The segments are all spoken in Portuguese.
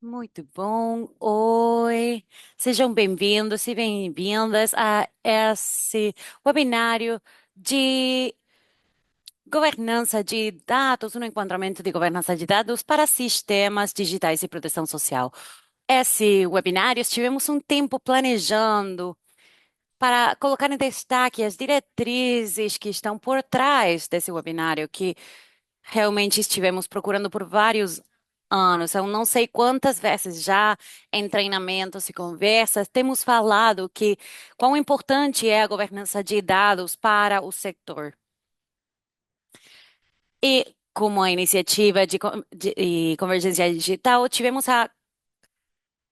Muito bom. Oi, sejam bem-vindos e bem-vindas a esse webinário de governança de dados, no enquadramento de governança de dados para sistemas digitais e proteção social. Esse webinário estivemos um tempo planejando para colocar em destaque as diretrizes que estão por trás desse webinário, que realmente estivemos procurando por vários anos. Eu não sei quantas vezes já em treinamentos e conversas temos falado que quão importante é a governança de dados para o setor. E como a iniciativa de convergência digital,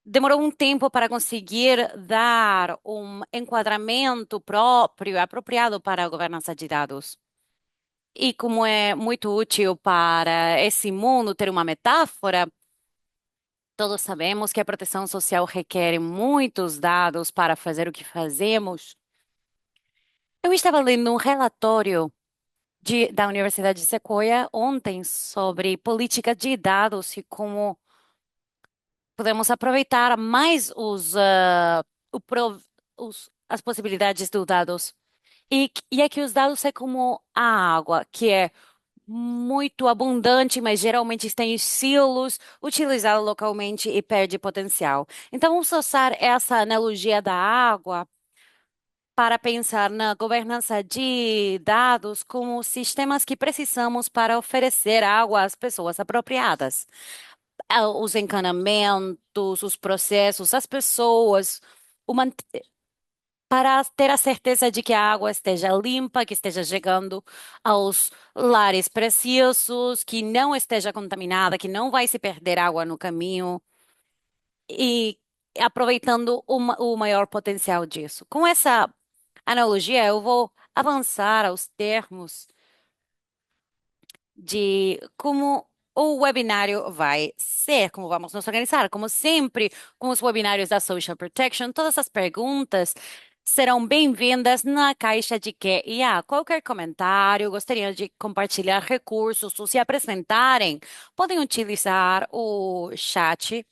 demorou um tempo para conseguir dar um enquadramento próprio, apropriado para a governança de dados. E como é muito útil para esse mundo ter uma metáfora, todos sabemos que a proteção social requer muitos dados para fazer o que fazemos. Eu estava lendo um relatório da Universidade de Sequoia ontem sobre política de dados e como podemos aproveitar mais as possibilidades dos dados. E é que os dados é como a água, que é muito abundante, mas geralmente está em silos, utilizado localmente e perde potencial. Então, vamos usar essa analogia da água para pensar na governança de dados como sistemas que precisamos para oferecer água às pessoas apropriadas. Os encanamentos, os processos, as pessoas, o para ter a certeza de que a água esteja limpa, que esteja chegando aos lares preciosos, que não esteja contaminada, que não vai se perder água no caminho e aproveitando o maior potencial disso. Com essa analogia, eu vou avançar aos termos de como o webinário vai ser, como vamos nos organizar. Como sempre, com os webinários da Social Protection, todas as perguntas serão bem-vindas na caixa de Q&A. Qualquer comentário, gostariam de compartilhar recursos ou se apresentarem, podem utilizar o chat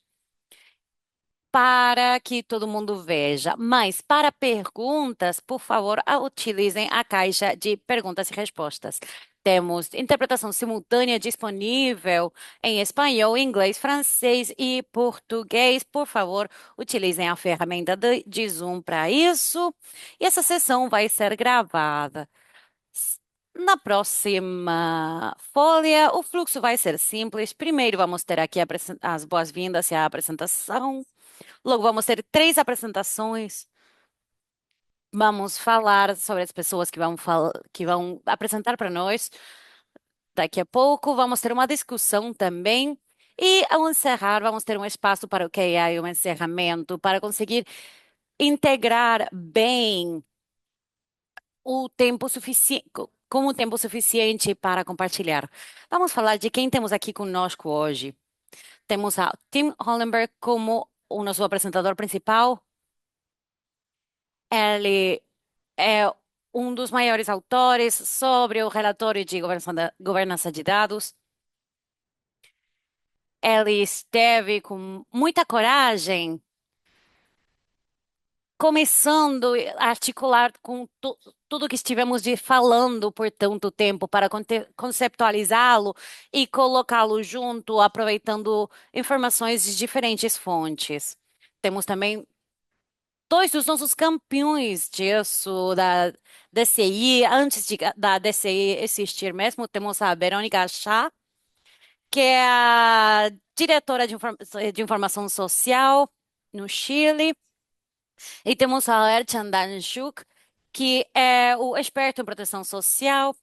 para que todo mundo veja. Mas para perguntas, por favor, utilizem a caixa de perguntas e respostas. Temos interpretação simultânea disponível em espanhol, inglês, francês e português. Por favor, utilizem a ferramenta de Zoom para isso. E essa sessão vai ser gravada. Na próxima folha, o fluxo vai ser simples. Primeiro, vamos ter aqui as boas-vindas e a apresentação. Logo, vamos ter três apresentações. Vamos falar sobre as pessoas que vão apresentar para nós. Daqui a pouco, vamos ter uma discussão também. E, ao encerrar, vamos ter um espaço para o Q&A e um encerramento, para conseguir integrar bem o tempo suficiente, com o tempo suficiente para compartilhar. Vamos falar de quem temos aqui conosco hoje. Temos a Tim Hollenberg como o nosso apresentador principal. Ele é um dos maiores autores sobre o relatório de governança de dados. Ele esteve com muita coragem, começando a articular com tudo que estivemos falando por tanto tempo para conceptualizá-lo e colocá-lo junto, aproveitando informações de diferentes fontes. Temos também dois dos nossos campeões disso, da DCI, da DCI existir mesmo, temos a Verônica Chá, que é a diretora de informação social no Chile, e temos a Ercan Danjuk, que é o experto em proteção social.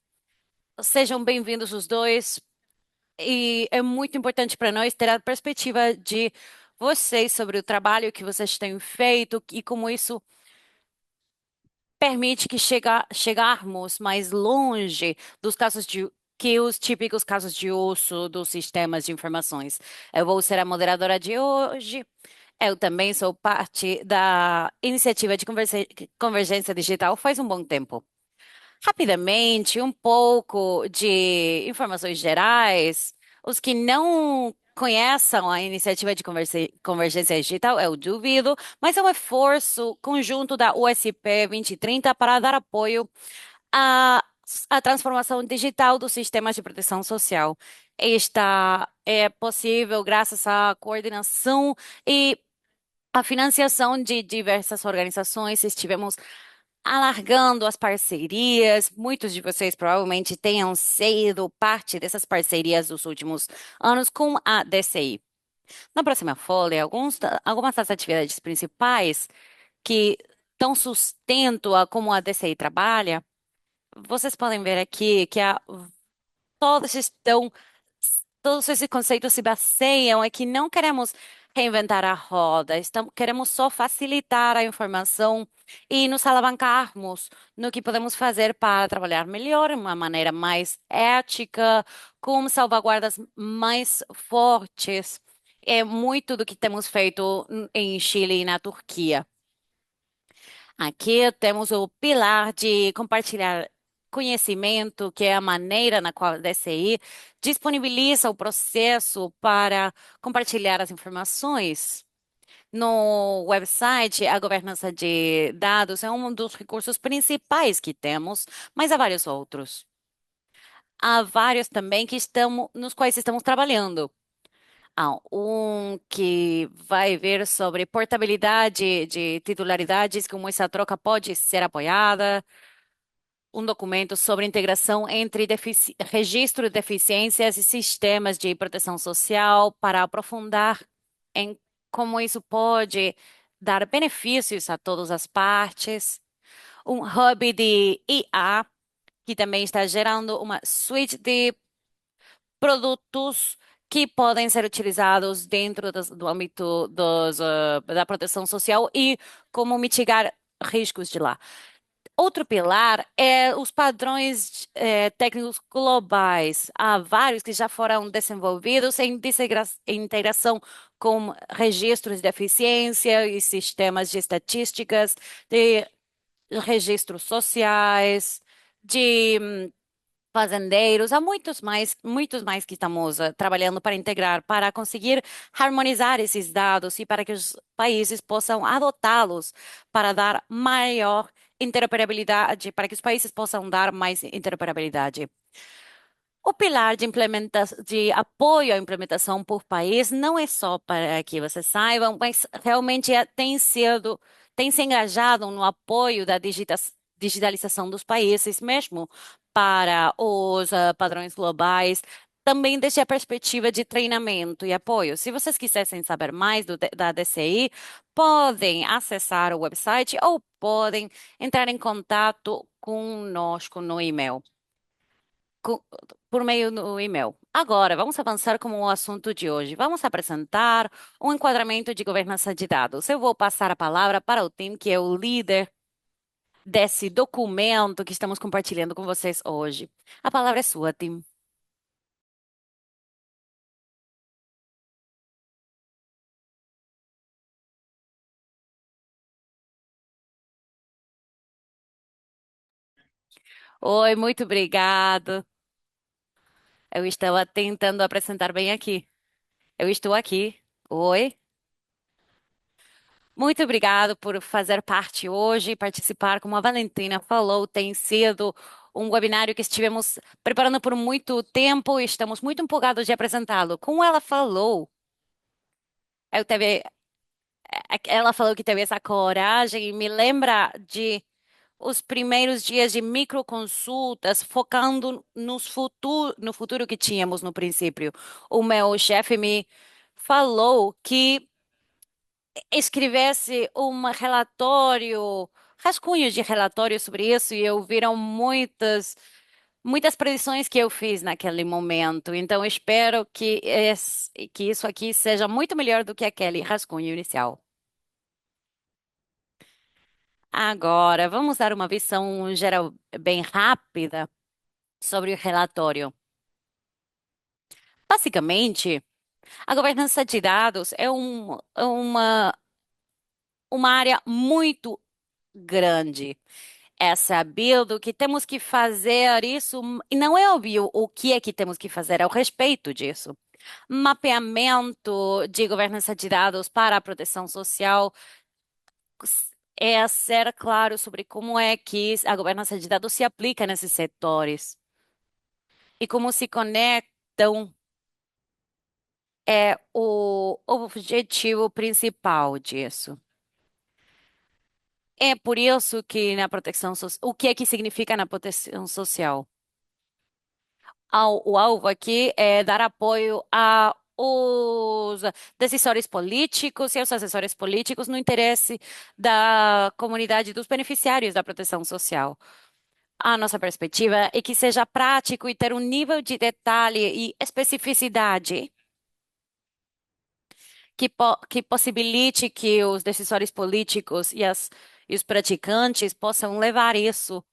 Sejam bem-vindos os dois, e é muito importante para nós ter a perspectiva de vocês sobre o trabalho que vocês têm feito e como isso permite que chegarmos mais longe dos casos de que os típicos casos de uso dos sistemas de informações. Eu vou ser a moderadora de hoje. Eu também sou parte da iniciativa de convergência digital faz um bom tempo. Rapidamente, um pouco de informações gerais. Os que não conheçam a iniciativa de convergência digital, eu duvido, mas é um esforço conjunto da USP 2030 para dar apoio à, à transformação digital dos sistemas de proteção social. Esta é possível graças à coordenação e à financiação de diversas organizações. Estivemos alargando as parcerias. Muitos de vocês provavelmente tenham sido parte dessas parcerias dos últimos anos com a DCI. Na próxima folha, algumas das atividades principais que dão sustento a como a DCI trabalha, vocês podem ver aqui que todos estão, todos esses conceitos se baseiam em que não queremos reinventar a roda, queremos só facilitar a informação e nos alavancarmos no que podemos fazer para trabalhar melhor, de uma maneira mais ética, com salvaguardas mais fortes. É muito do que temos feito em Chile e na Turquia. Aqui temos o pilar de compartilhar conhecimento, que é a maneira na qual a DCI disponibiliza o processo para compartilhar as informações. No website, a governança de dados é um dos recursos principais que temos, mas há vários outros. Há vários também nos quais estamos trabalhando. Há um que vai ver sobre portabilidade de titularidades, como essa troca pode ser apoiada. Um documento sobre integração entre registro de deficiências e sistemas de proteção social para aprofundar em como isso pode dar benefícios a todas as partes. Um hub de IA, que também está gerando uma suite de produtos que podem ser utilizados dentro do âmbito da proteção social e como mitigar riscos de lá. Outro pilar é os padrões técnicos globais. Há vários que já foram desenvolvidos em integração com registros de eficiência e sistemas de estatísticas, de registros sociais, de fazendeiros, há muitos mais que estamos trabalhando para integrar, para conseguir harmonizar esses dados e para que os países possam adotá-los para dar maior interoperabilidade, para que os países possam dar mais interoperabilidade. O pilar de apoio à implementação por país não é só para que vocês saibam, mas realmente tem se engajado no apoio da digitalização dos países, mesmo para os padrões globais, também desde a perspectiva de treinamento e apoio. Se vocês quisessem saber mais da DCI, podem acessar o website ou podem entrar em contato conosco no e-mail co- por meio do e-mail. Agora, vamos avançar com o assunto de hoje. Vamos apresentar um enquadramento de governança de dados. Eu vou passar a palavra para o Tim, que é o líder desse documento que estamos compartilhando com vocês hoje. A palavra é sua, Tim. Oi, muito obrigado. Eu estava tentando apresentar bem aqui. Eu estou aqui. Oi. Muito obrigado por fazer parte hoje e participar. Como a Valentina falou, tem sido um webinário que estivemos preparando por muito tempo e estamos muito empolgados de apresentá-lo. Como ela falou, eu teve, ela falou que teve essa coragem e me lembra de os primeiros dias de microconsultas, focando no futuro que tínhamos no princípio. O meu chefe me falou que escrevesse um relatório, rascunho de relatório sobre isso, e eu viram muitas predições que eu fiz naquele momento. Então, espero que isso aqui seja muito melhor do que aquele rascunho inicial. Agora, vamos dar uma visão geral bem rápida sobre o relatório. Basicamente, a governança de dados é uma área muito grande. É sabido que temos que fazer isso, e não é óbvio o que é que temos que fazer ao respeito disso. Mapeamento de governança de dados para a proteção social é ser claro sobre como é que a governança de dados se aplica nesses setores e como se conectam é o objetivo principal disso. É por isso que na proteção social, o que é que significa na proteção social? O alvo aqui é dar apoio a os decisores políticos e aos assessores políticos no interesse da comunidade dos beneficiários da proteção social. A nossa perspectiva é que seja prático e ter um nível de detalhe e especificidade que possibilite que os decisores políticos e os praticantes possam levar isso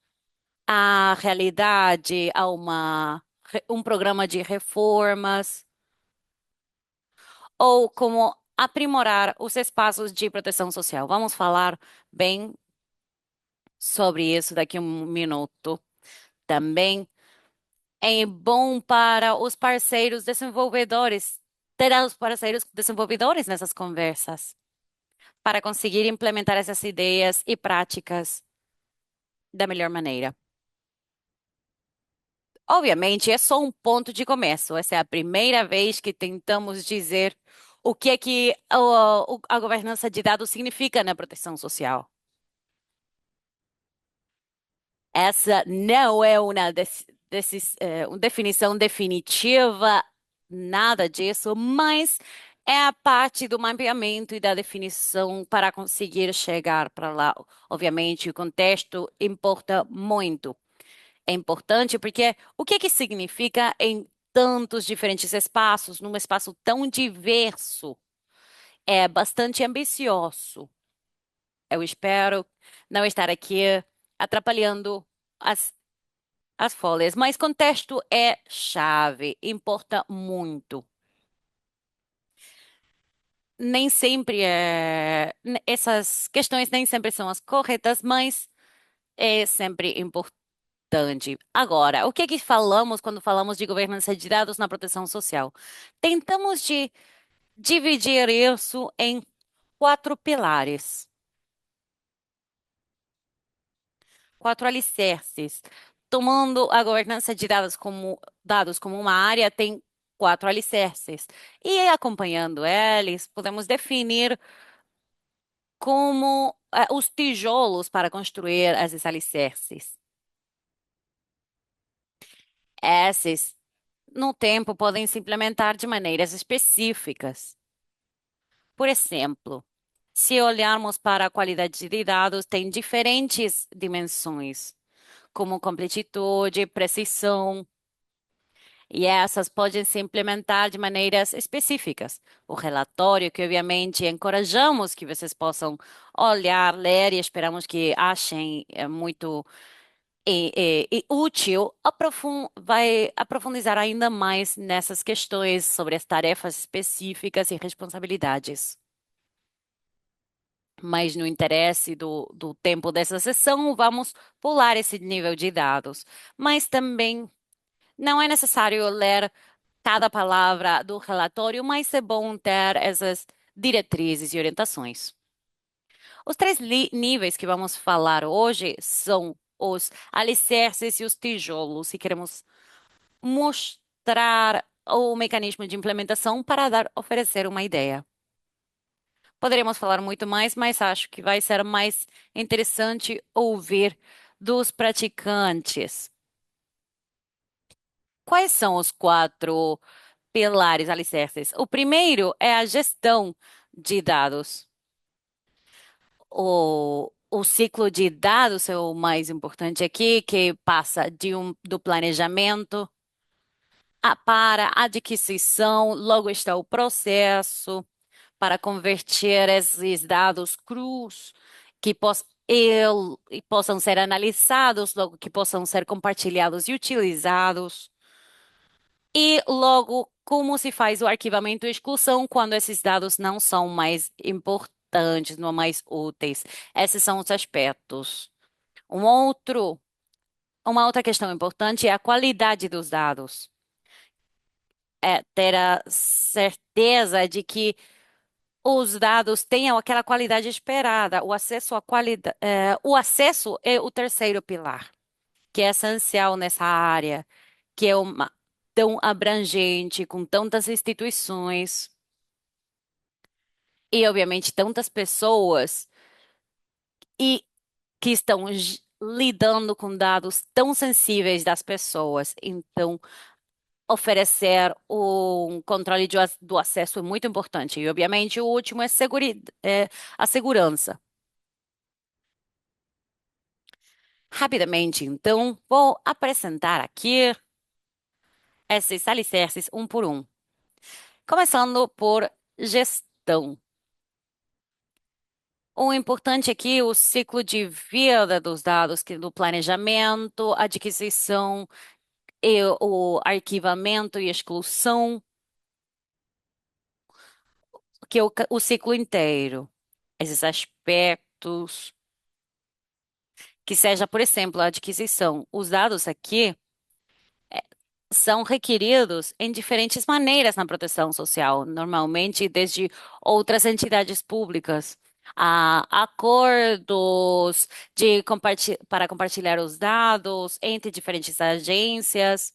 à realidade, a um programa de reformas, ou como aprimorar os espaços de proteção social. Vamos falar bem sobre isso daqui a um minuto. Também é bom para os parceiros desenvolvedores, ter os parceiros desenvolvedores nessas conversas, para conseguir implementar essas ideias e práticas da melhor maneira. Obviamente, é só um ponto de começo. Essa é a primeira vez que tentamos dizer o que é que a governança de dados significa na proteção social. Essa não é uma definição definitiva, nada disso, mas é a parte do mapeamento e da definição para conseguir chegar para lá. Obviamente, o contexto importa muito. É importante porque o que que significa em tantos diferentes espaços, num espaço tão diverso? É bastante ambicioso. Eu espero não estar aqui atrapalhando as as folhas, mas contexto é chave, importa muito. Nem sempre essas questões nem sempre são as corretas, mas é sempre importante. Agora, o que é que falamos quando falamos de governança de dados na proteção social? Tentamos de dividir isso em quatro pilares, quatro alicerces. Tomando a governança de dados como uma área, tem quatro alicerces. E acompanhando eles, podemos definir como os tijolos para construir esses alicerces. Esses, no tempo, podem se implementar de maneiras específicas. Por exemplo, se olharmos para a qualidade de dados, tem diferentes dimensões, como completitude, precisão, e essas podem se implementar de maneiras específicas. O relatório, que obviamente encorajamos que vocês possam olhar, ler e esperamos que achem muito e útil, vai aprofundizar ainda mais nessas questões sobre as tarefas específicas e responsabilidades. Mas no interesse do tempo dessa sessão, vamos pular esse nível de dados. Mas também não é necessário ler cada palavra do relatório, mas é bom ter essas diretrizes e orientações. Os três níveis que vamos falar hoje são os alicerces e os tijolos, e queremos mostrar o mecanismo de implementação para oferecer uma ideia. Poderíamos falar muito mais, mas acho que vai ser mais interessante ouvir dos praticantes. Quais são os quatro pilares alicerces? O primeiro é a gestão de dados. O ciclo de dados é o mais importante aqui, que passa do planejamento para a adquisição, logo está o processo para converter esses dados crus que possam ser analisados, logo que possam ser compartilhados e utilizados. E logo, como se faz o arquivamento e exclusão quando esses dados não são mais importantes, não mais úteis. Esses são os aspectos. Um outro, uma outra questão importante é a qualidade dos dados. ter a certeza de que os dados tenham aquela qualidade esperada. O acesso à qualidade, o acesso é o terceiro pilar, que é essencial nessa área, que é uma tão abrangente, com tantas instituições e, obviamente, tantas pessoas e que estão lidando com dados tão sensíveis das pessoas. Então, oferecer um controle do acesso é muito importante. E, obviamente, o último é, é a segurança. Rapidamente, então, vou apresentar aqui esses alicerces um por um. Começando por gestão. O importante aqui é o ciclo de vida dos dados, que do planejamento, adquisição, e o arquivamento e exclusão, que é o ciclo inteiro. Esses aspectos, que seja, por exemplo, a adquisição. Os dados aqui são requeridos em diferentes maneiras na proteção social, normalmente desde outras entidades públicas, a acordos para compartilhar os dados entre diferentes agências,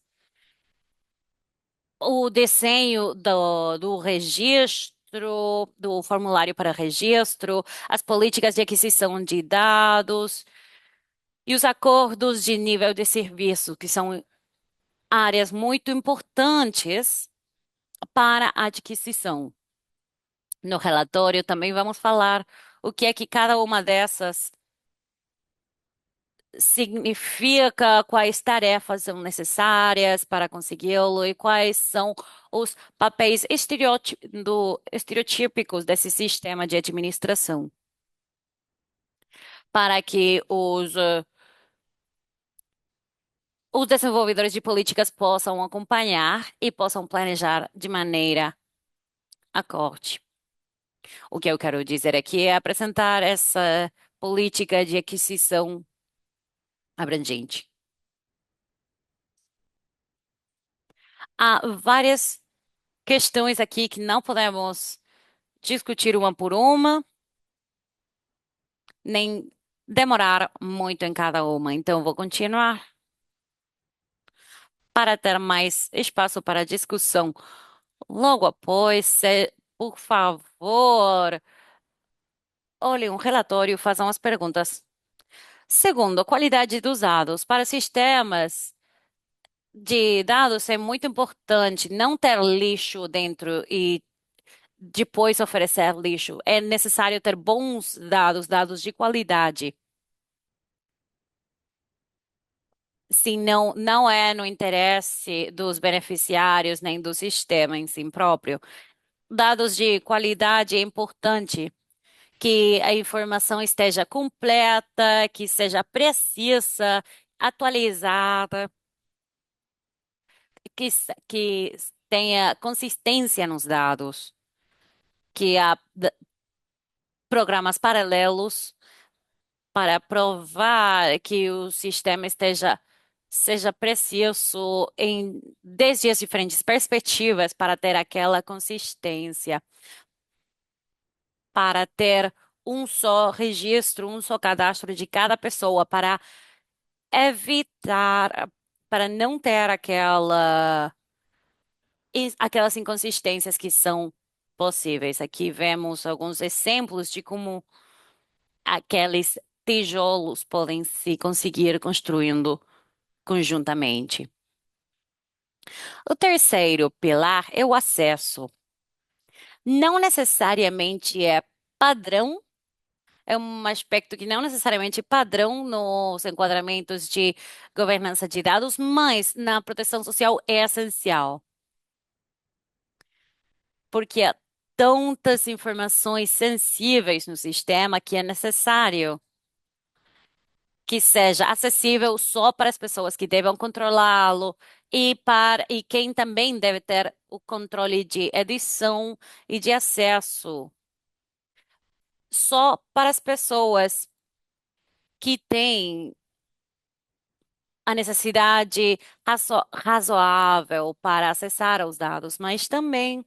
o desenho do registro, do formulário para registro, as políticas de aquisição de dados e os acordos de nível de serviço, que são áreas muito importantes para a adquisição. No relatório também vamos falar o que é que cada uma dessas significa, quais tarefas são necessárias para consegui-lo e quais são os papéis estereotípicos desse sistema de administração, para que os desenvolvedores de políticas possam acompanhar e possam planejar de maneira acorde. O que eu quero dizer aqui é apresentar essa política de aquisição abrangente. Há várias questões aqui que não podemos discutir uma por uma, nem demorar muito em cada uma. Então, vou continuar para ter mais espaço para discussão. Logo após, por favor, olhem um relatório e façam as perguntas. Segundo, a qualidade dos dados. Para sistemas de dados é muito importante não ter lixo dentro e depois oferecer lixo. É necessário ter bons dados, dados de qualidade. Se não, não é no interesse dos beneficiários nem do sistema em si próprio. Dados de qualidade é importante que a informação esteja completa, que seja precisa, atualizada, que tenha consistência nos dados, que há programas paralelos para provar que o sistema seja preciso desde as diferentes perspectivas para ter aquela consistência, para ter um só registro, um só cadastro de cada pessoa, para evitar, para não ter aquelas inconsistências que são possíveis. Aqui vemos alguns exemplos de como aqueles tijolos podem se conseguir construindo conjuntamente. O terceiro pilar é o acesso. Não necessariamente é padrão, é um aspecto que não necessariamente é padrão nos enquadramentos de governança de dados, mas na proteção social é essencial, porque há tantas informações sensíveis no sistema que é necessário que seja acessível só para as pessoas que devem controlá-lo e quem também deve ter o controle de edição e de acesso só para as pessoas que têm a necessidade razoável para acessar os dados, mas também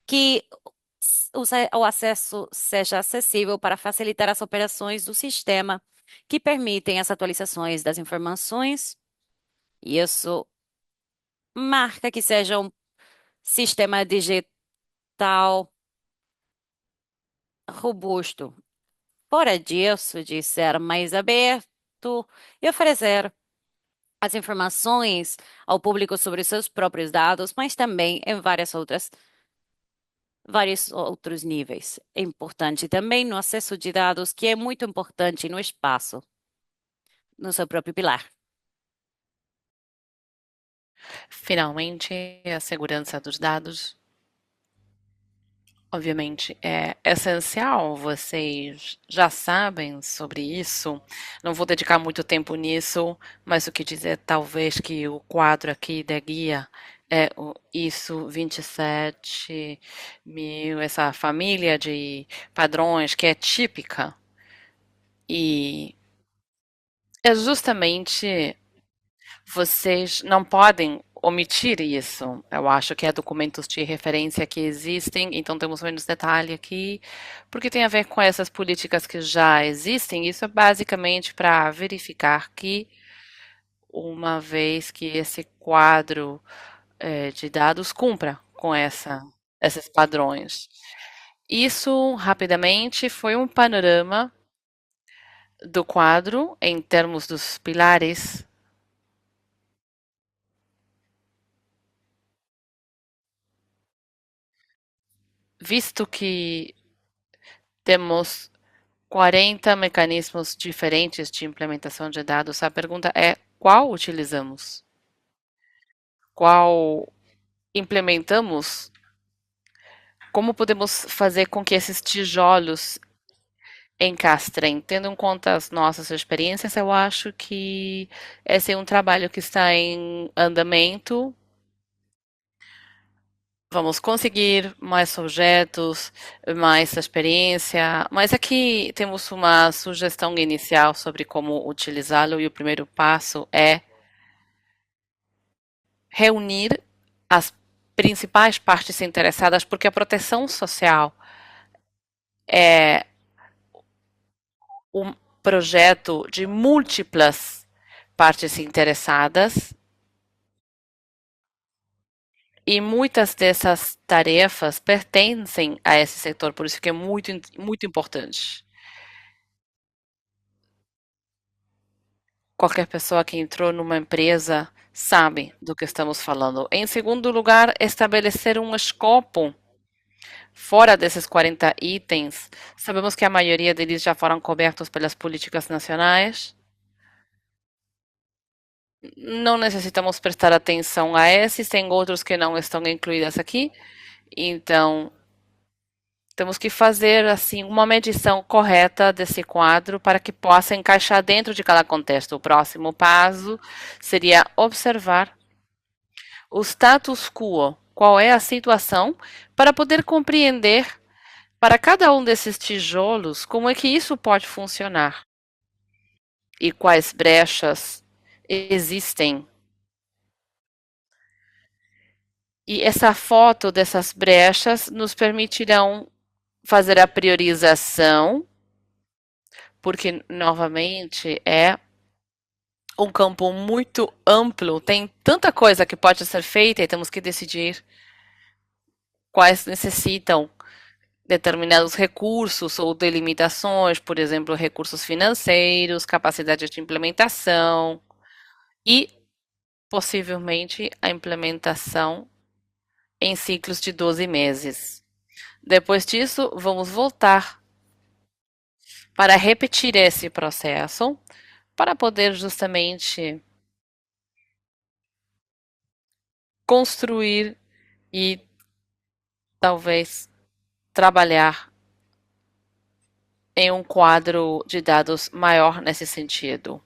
que o acesso seja acessível para facilitar as operações do sistema que permitem as atualizações das informações. E isso marca que seja um sistema digital robusto. Fora disso, de ser mais aberto e oferecer as informações ao público sobre seus próprios dados, mas também em vários outros níveis. É importante também no acesso de dados, que é muito importante no espaço, no seu próprio pilar. Finalmente, a segurança dos dados, obviamente, é essencial. Vocês já sabem sobre isso. Não vou dedicar muito tempo nisso, mas o que dizer, talvez que o quadro aqui da guia é o ISO 27000, essa família de padrões que é típica. E é justamente vocês não podem omitir isso. Eu acho que há documentos de referência que existem, então temos menos detalhe aqui, porque tem a ver com essas políticas que já existem. Isso é basicamente para verificar que, uma vez que esse quadro de dados cumpra com esses padrões. Isso, rapidamente, foi um panorama do quadro em termos dos pilares, visto que temos 40 mecanismos diferentes de implementação de dados. A pergunta é: qual utilizamos? Qual implementamos? Como podemos fazer com que esses tijolos encastrem? Tendo em conta as nossas experiências, eu acho que esse é um trabalho que está em andamento. Vamos conseguir mais objetos, mais experiência, mas aqui temos uma sugestão inicial sobre como utilizá-lo, e o primeiro passo é reunir as principais partes interessadas, porque a proteção social é um projeto de múltiplas partes interessadas e muitas dessas tarefas pertencem a esse setor, por isso que é muito importante. Qualquer pessoa que entrou numa empresa sabe do que estamos falando. Em segundo lugar, estabelecer um escopo fora desses 40 itens. Sabemos que a maioria deles já foram cobertos pelas políticas nacionais. Não necessitamos prestar atenção a esses, tem outros que não estão incluídos aqui. Então, temos que fazer assim uma medição correta desse quadro para que possa encaixar dentro de cada contexto. O próximo passo seria observar o status quo, qual é a situação, para poder compreender para cada um desses tijolos como é que isso pode funcionar e quais brechas existem. E essa foto dessas brechas nos permitirão fazer a priorização, porque novamente é um campo muito amplo, tem tanta coisa que pode ser feita e temos que decidir quais necessitam determinados recursos ou delimitações, por exemplo, recursos financeiros, capacidade de implementação e possivelmente a implementação em ciclos de 12 meses. Depois disso, vamos voltar para repetir esse processo para poder justamente construir e talvez trabalhar em um quadro de dados maior nesse sentido.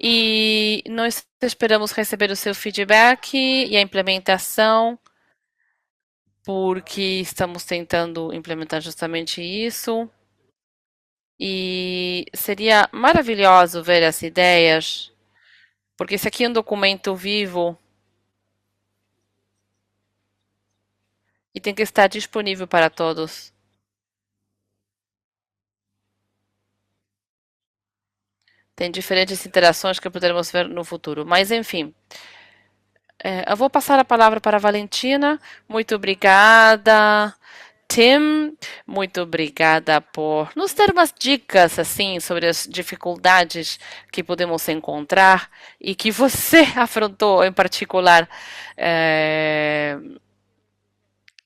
E nós esperamos receber o seu feedback e a implementação, porque estamos tentando implementar justamente isso. E seria maravilhoso ver as ideias Porque esse aqui é um documento vivo e tem que estar disponível para todos. Tem diferentes interações que poderemos ver no futuro. Mas, enfim, eu vou passar a palavra para a Valentina. Muito obrigada. Tim, muito obrigada por nos dar umas dicas assim sobre as dificuldades que podemos encontrar e que você afrontou em particular. É,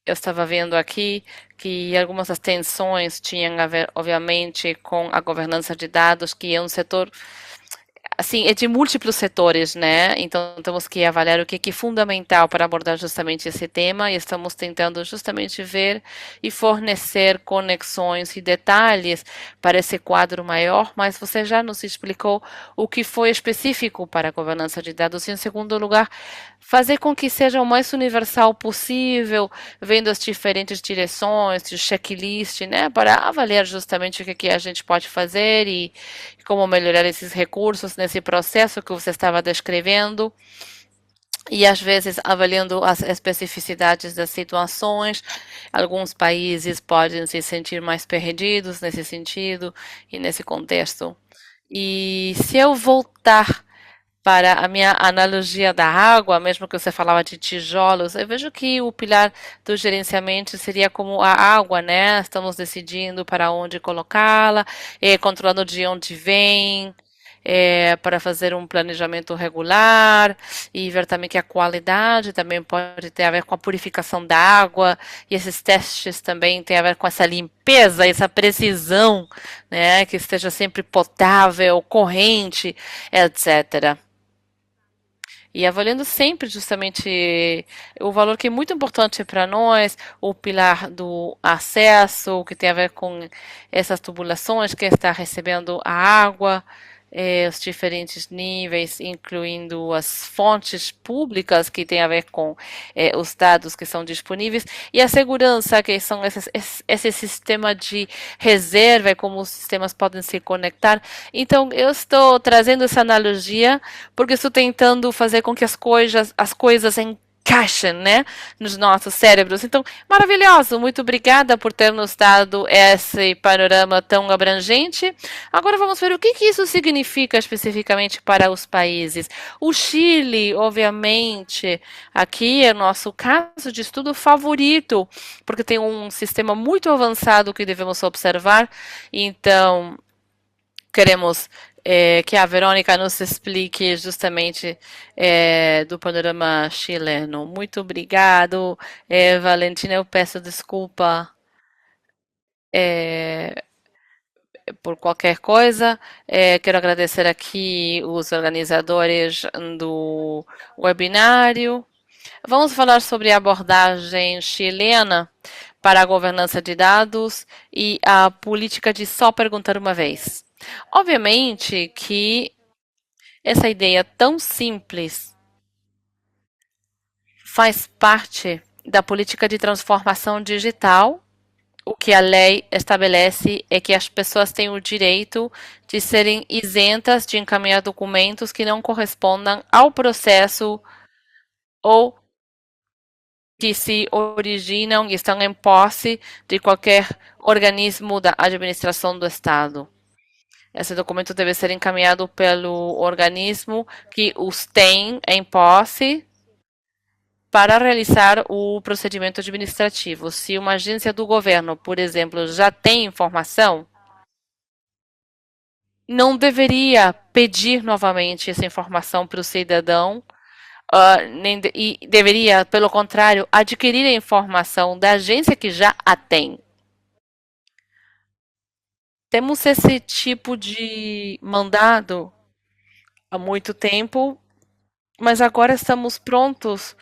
eu estava vendo aqui que algumas das tensões tinham a ver, obviamente, com a governança de dados, que é um setor assim, é de múltiplos setores, né? Então temos que avaliar o que é fundamental para abordar justamente esse tema e estamos tentando justamente ver e fornecer conexões e detalhes para esse quadro maior, mas você já nos explicou o que foi específico para a governança de dados. E, em segundo lugar, fazer com que seja o mais universal possível, vendo as diferentes direções, o checklist, né, para avaliar justamente o que a gente pode fazer e como melhorar esses recursos nesse processo que você estava descrevendo. E às vezes avaliando as especificidades das situações, alguns países podem se sentir mais perdidos nesse sentido e nesse contexto. E se eu voltar para a minha analogia da água, mesmo que você falava de tijolos, eu vejo que o pilar do gerenciamento seria como a água, né? Estamos decidindo para onde colocá-la, controlando de onde vem, para fazer um planejamento regular e ver também que a qualidade também pode ter a ver com a purificação da água e esses testes também têm a ver com essa limpeza, essa precisão, né? Que esteja sempre potável, corrente, etc. E avaliando sempre justamente o valor que é muito importante para nós, o pilar do acesso, que tem a ver com essas tubulações que está recebendo a água, os diferentes níveis, incluindo as fontes públicas que tem a ver com os dados que são disponíveis, e a segurança, que são esse sistema de reserva e como os sistemas podem se conectar. Então, eu estou trazendo essa analogia porque estou tentando fazer com que as coisas encaixem, né, nos nossos cérebros. Então, maravilhoso! Muito obrigada por ter nos dado esse panorama tão abrangente. Agora vamos ver o que isso significa especificamente para os países. O Chile, obviamente, aqui é o nosso caso de estudo favorito, porque tem um sistema muito avançado que devemos observar. Então, queremos que a Verônica nos explique justamente do panorama chileno. Muito obrigado, Valentina. Eu peço desculpa por qualquer coisa. Quero agradecer aqui os organizadores do webinário. Vamos falar sobre a abordagem chilena para a governança de dados e a política de só perguntar uma vez. Obviamente que essa ideia tão simples faz parte da política de transformação digital. O que a lei estabelece é que as pessoas têm o direito de serem isentas de encaminhar documentos que não correspondam ao processo ou que se originam e estão em posse de qualquer organismo da administração do Estado. Esse documento deve ser encaminhado pelo organismo que os tem em posse para realizar o procedimento administrativo. Se uma agência do governo, por exemplo, já tem informação, não deveria pedir novamente essa informação para o cidadão, e deveria, pelo contrário, adquirir a informação da agência que já a tem. Temos esse tipo de mandado há muito tempo, mas agora estamos prontos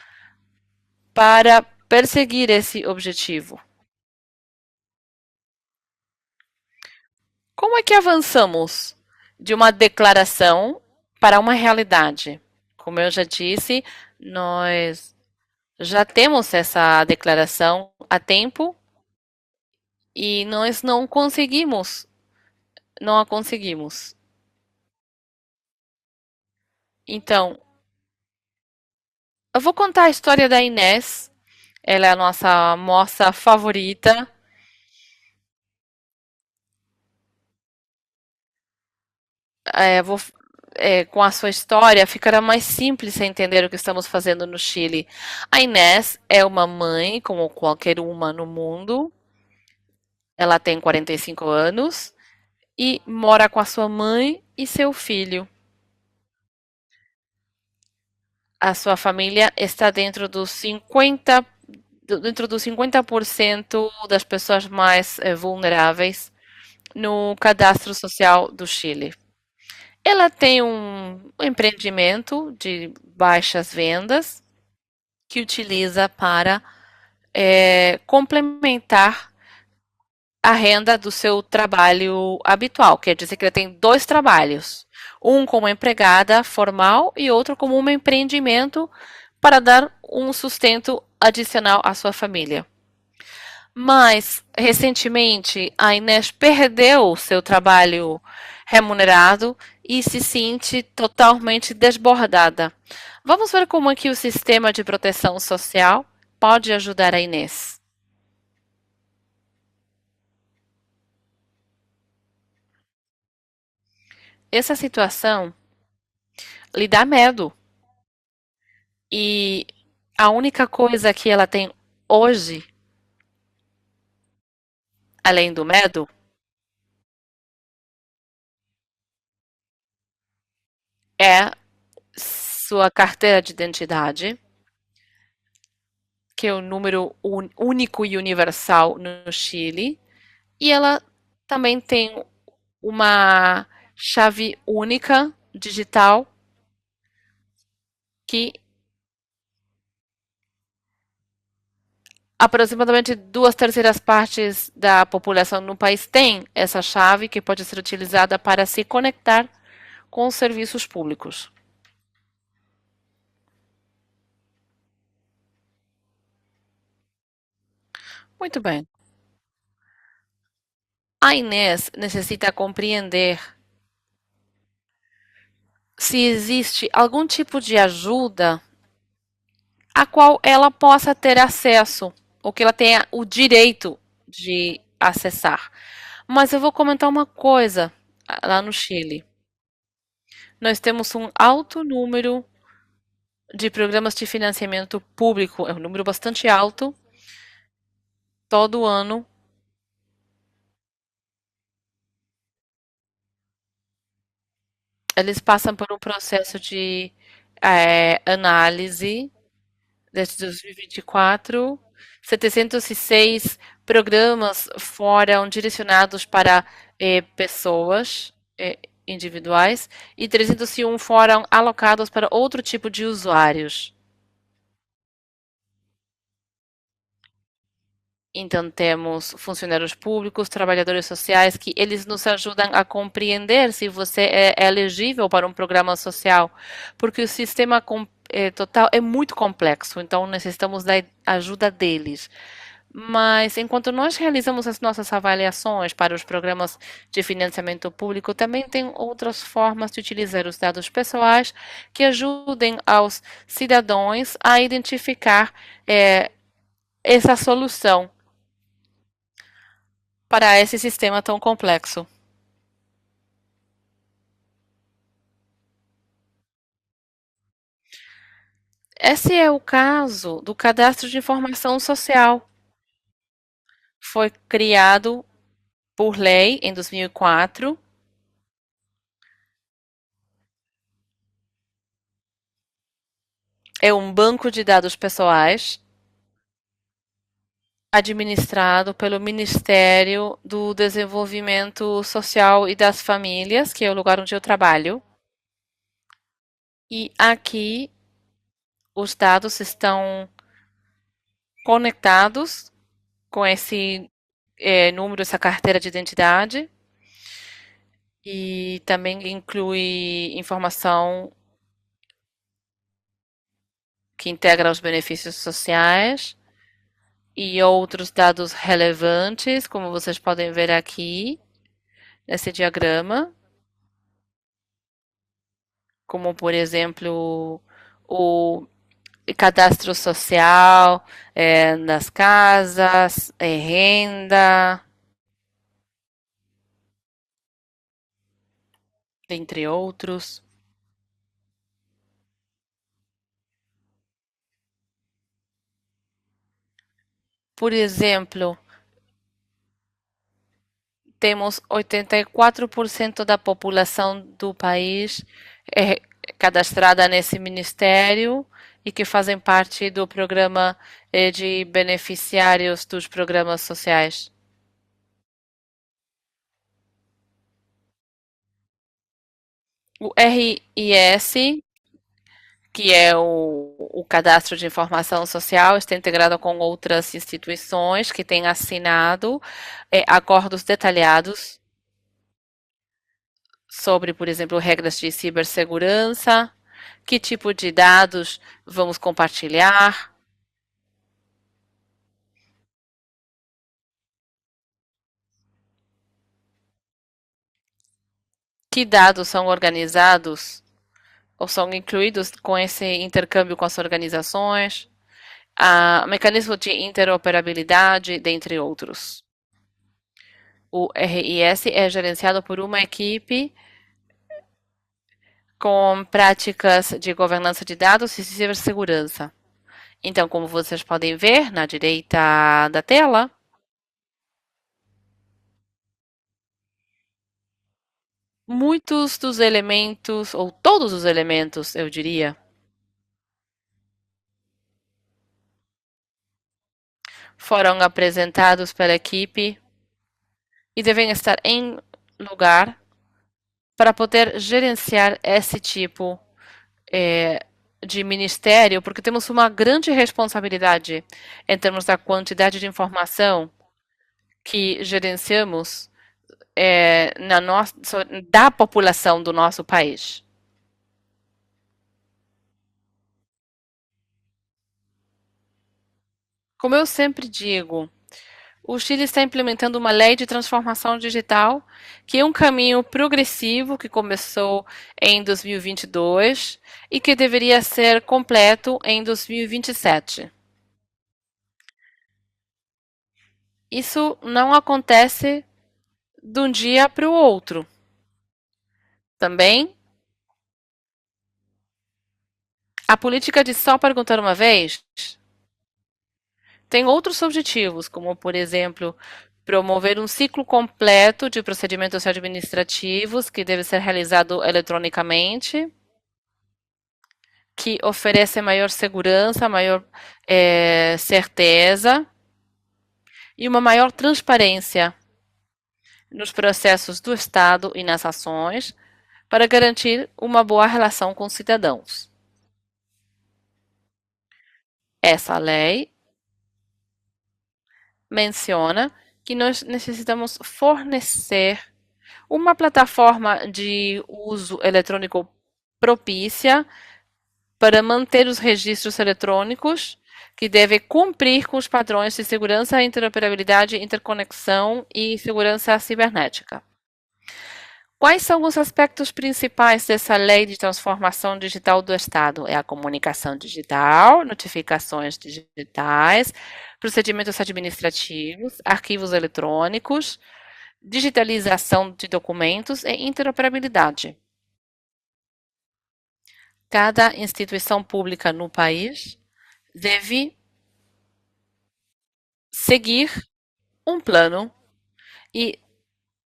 para perseguir esse objetivo. Como é que avançamos de uma declaração para uma realidade? Como eu já disse, nós já temos essa declaração há tempo e nós não a conseguimos. Então, eu vou contar a história da Inês. Ela é a nossa moça favorita. Vou, com a sua história, ficará mais simples entender o que estamos fazendo no Chile. A Inês é uma mãe, como qualquer uma no mundo. Ela tem 45 anos e mora com a sua mãe e seu filho. A sua família está dentro dos 50% das pessoas mais vulneráveis no cadastro social do Chile. Ela tem um empreendimento de baixas vendas que utiliza para complementar a renda do seu trabalho habitual. Quer dizer que ela tem dois trabalhos. Um como empregada formal e outro como um empreendimento para dar um sustento adicional à sua família. Mas, recentemente, a Inês perdeu seu trabalho remunerado e se sente totalmente desbordada. Vamos ver como é que o sistema de proteção social pode ajudar a Inês. Essa situação lhe dá medo e a única coisa que ela tem hoje, além do medo, é sua carteira de identidade, que é o número único e universal no Chile, e ela também tem uma chave única digital que aproximadamente duas terceiras partes da população no país tem essa chave que pode ser utilizada para se conectar com os serviços públicos. Muito bem. A Inês necessita compreender se existe algum tipo de ajuda a qual ela possa ter acesso, ou que ela tenha o direito de acessar. Mas eu vou comentar uma coisa lá no Chile. Nós temos um alto número de programas de financiamento público, é um número bastante alto, todo ano. Eles passam por um processo de análise desde 2024. 706 programas foram direcionados para pessoas individuais e 301 foram alocados para outro tipo de usuários. Então, temos funcionários públicos, trabalhadores sociais, que eles nos ajudam a compreender se você é elegível para um programa social, porque o sistema total é muito complexo, então necessitamos da ajuda deles. Mas, enquanto nós realizamos as nossas avaliações para os programas de financiamento público, também tem outras formas de utilizar os dados pessoais que ajudem aos cidadãos a identificar essa solução para esse sistema tão complexo. Esse é o caso do Cadastro de Informação Social. Foi criado por lei em 2004. É um banco de dados pessoais administrado pelo Ministério do Desenvolvimento Social e das Famílias, que é o lugar onde eu trabalho. E aqui os dados estão conectados com esse número, essa carteira de identidade, e também inclui informação que integra os benefícios sociais e outros dados relevantes, como vocês podem ver aqui nesse diagrama. como por exemplo o cadastro social das casas, renda, entre outros. Por exemplo, temos 84% da população do país eh, cadastrada nesse ministério e que fazem parte do programa de beneficiários dos programas sociais. O RIS, que é o Cadastro de Informação Social, está integrado com outras instituições que têm assinado acordos detalhados sobre, por exemplo, regras de cibersegurança, que tipo de dados vamos compartilhar, que dados são organizados ou são incluídos com esse intercâmbio com as organizações, mecanismo de interoperabilidade, dentre outros. O RIS é gerenciado por uma equipe com práticas de governança de dados e cibersegurança. Então, como vocês podem ver na direita da tela, muitos dos elementos, ou todos os elementos, eu diria, foram apresentados pela equipe e devem estar em lugar para poder gerenciar esse tipo eh, de ministério, porque temos uma grande responsabilidade em termos da quantidade de informação que gerenciamos na nossa, da população do nosso país. Como eu sempre digo, o Chile está implementando uma lei de transformação digital, que é um caminho progressivo que começou em 2022 e que deveria ser completo em 2027. Isso não acontece de um dia para o outro. Também, a política de só perguntar uma vez tem outros objetivos, como, por exemplo, promover um ciclo completo de procedimentos administrativos que deve ser realizado eletronicamente, que oferece maior segurança, maior certeza e uma maior transparência nos processos do Estado e nas ações para garantir uma boa relação com os cidadãos. Essa lei menciona que nós necessitamos fornecer uma plataforma de uso eletrônico propícia para manter os registros eletrônicos, que deve cumprir com os padrões de segurança, interoperabilidade, interconexão e segurança cibernética. Quais são os aspectos principais dessa lei de transformação digital do Estado? É a comunicação digital, notificações digitais, procedimentos administrativos, arquivos eletrônicos, digitalização de documentos e interoperabilidade. Cada instituição pública no país deve seguir um plano e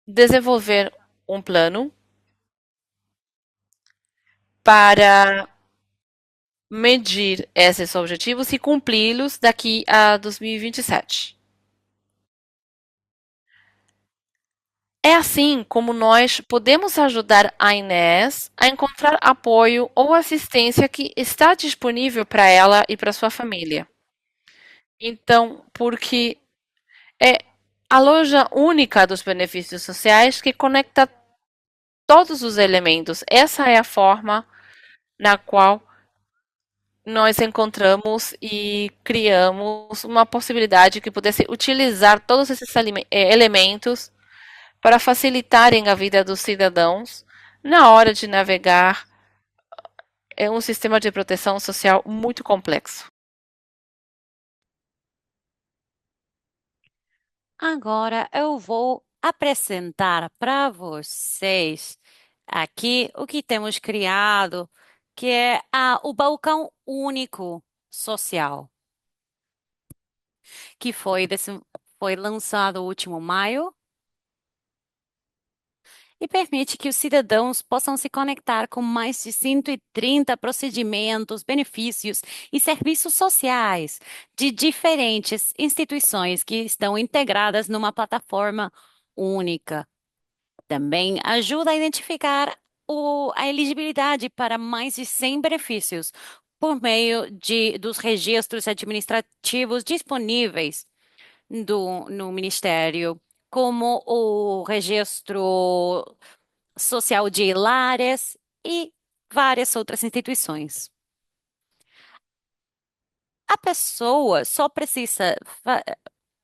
desenvolver um plano para medir esses objetivos e cumpri-los daqui a 2027. É assim como nós podemos ajudar a Inés a encontrar apoio ou assistência que está disponível para ela e para sua família. Então, porque é a loja única dos benefícios sociais que conecta todos os elementos. Essa é a forma na qual nós encontramos e criamos uma possibilidade que pudesse utilizar todos esses elementos para facilitarem a vida dos cidadãos na hora de navegar É um sistema de proteção social muito complexo. Agora eu vou apresentar para vocês aqui o que temos criado, que é o balcão único social, que foi lançado no último maio e permite que os cidadãos possam se conectar com mais de 130 procedimentos, benefícios e serviços sociais de diferentes instituições que estão integradas numa plataforma única. Também ajuda a identificar a elegibilidade para mais de 100 benefícios por meio dos registros administrativos disponíveis no Ministério, como o registro social de lares e várias outras instituições. A pessoa só precisa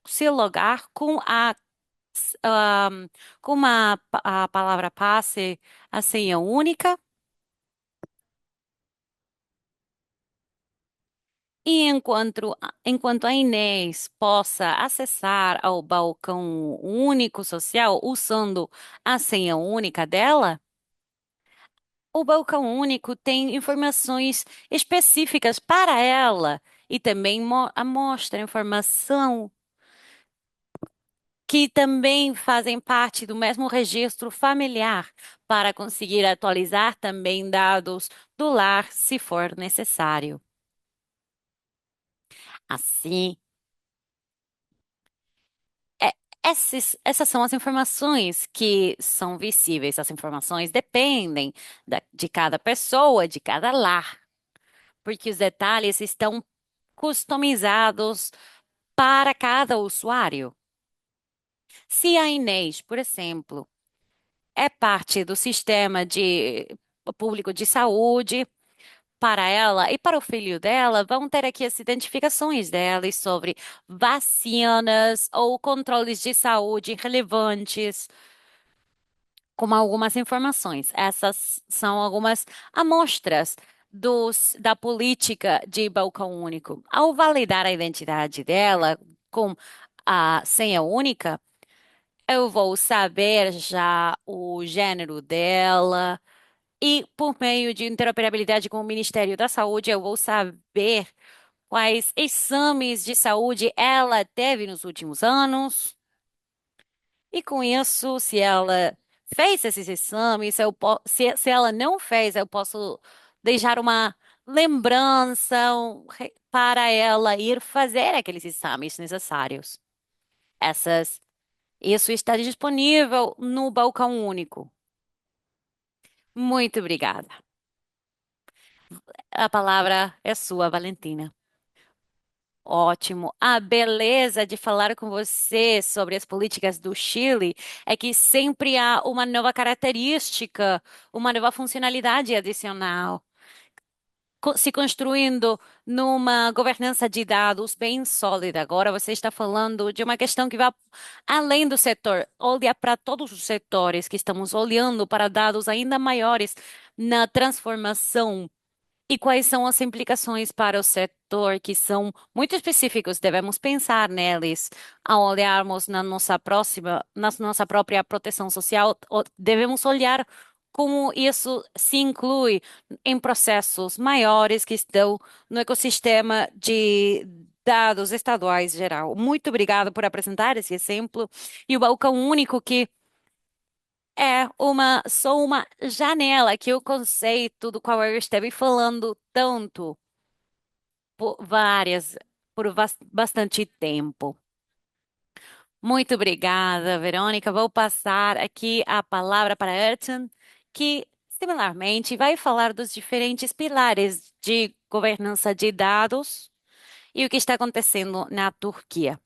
se logar ahm, com a palavra passe, a senha única, e enquanto a Inês possa acessar ao balcão único social usando a senha única dela, o balcão único tem informações específicas para ela e também mostra informação que também fazem parte do mesmo registro familiar para conseguir atualizar também dados do lar se for necessário. Assim, é- essas são as informações que são visíveis. As informações dependem de cada pessoa, de cada lar, porque os detalhes estão customizados para cada usuário. Se a Inês, por exemplo, é parte do sistema de público de saúde, para ela e para o filho dela, vão ter aqui as identificações delas sobre vacinas ou controles de saúde relevantes, com algumas informações. Essas são algumas amostras da política de balcão único. Ao validar a identidade dela com a senha única, eu vou saber já o gênero dela e, por meio de interoperabilidade com o Ministério da Saúde, eu vou saber quais exames de saúde ela teve nos últimos anos. E com isso, se ela fez esses exames, se ela não fez, eu posso deixar uma lembrança para ela ir fazer aqueles exames necessários. Essas, isso está disponível no balcão único. Muito obrigada. A palavra é sua, Valentina. Ótimo. A beleza de falar com você sobre as políticas do Chile é que sempre há uma nova característica, uma nova funcionalidade adicional, se construindo numa governança de dados bem sólida. Agora você está falando de uma questão que vai além do setor, olha para todos os setores que estamos olhando para dados ainda maiores na transformação. E quais são as implicações para o setor que são muito específicos? Devemos pensar neles ao olharmos na nossa própria proteção social. Devemos olhar como isso se inclui em processos maiores que estão no ecossistema de dados estaduais geral. Muito obrigada por apresentar esse exemplo e o balcão único que é só uma janela que o conceito do qual eu esteve falando tanto por bastante tempo. Muito obrigada, Verônica. Vou passar aqui a palavra para Ertan, que similarmente vai falar dos diferentes pilares de governança de dados e o que está acontecendo na Turquia.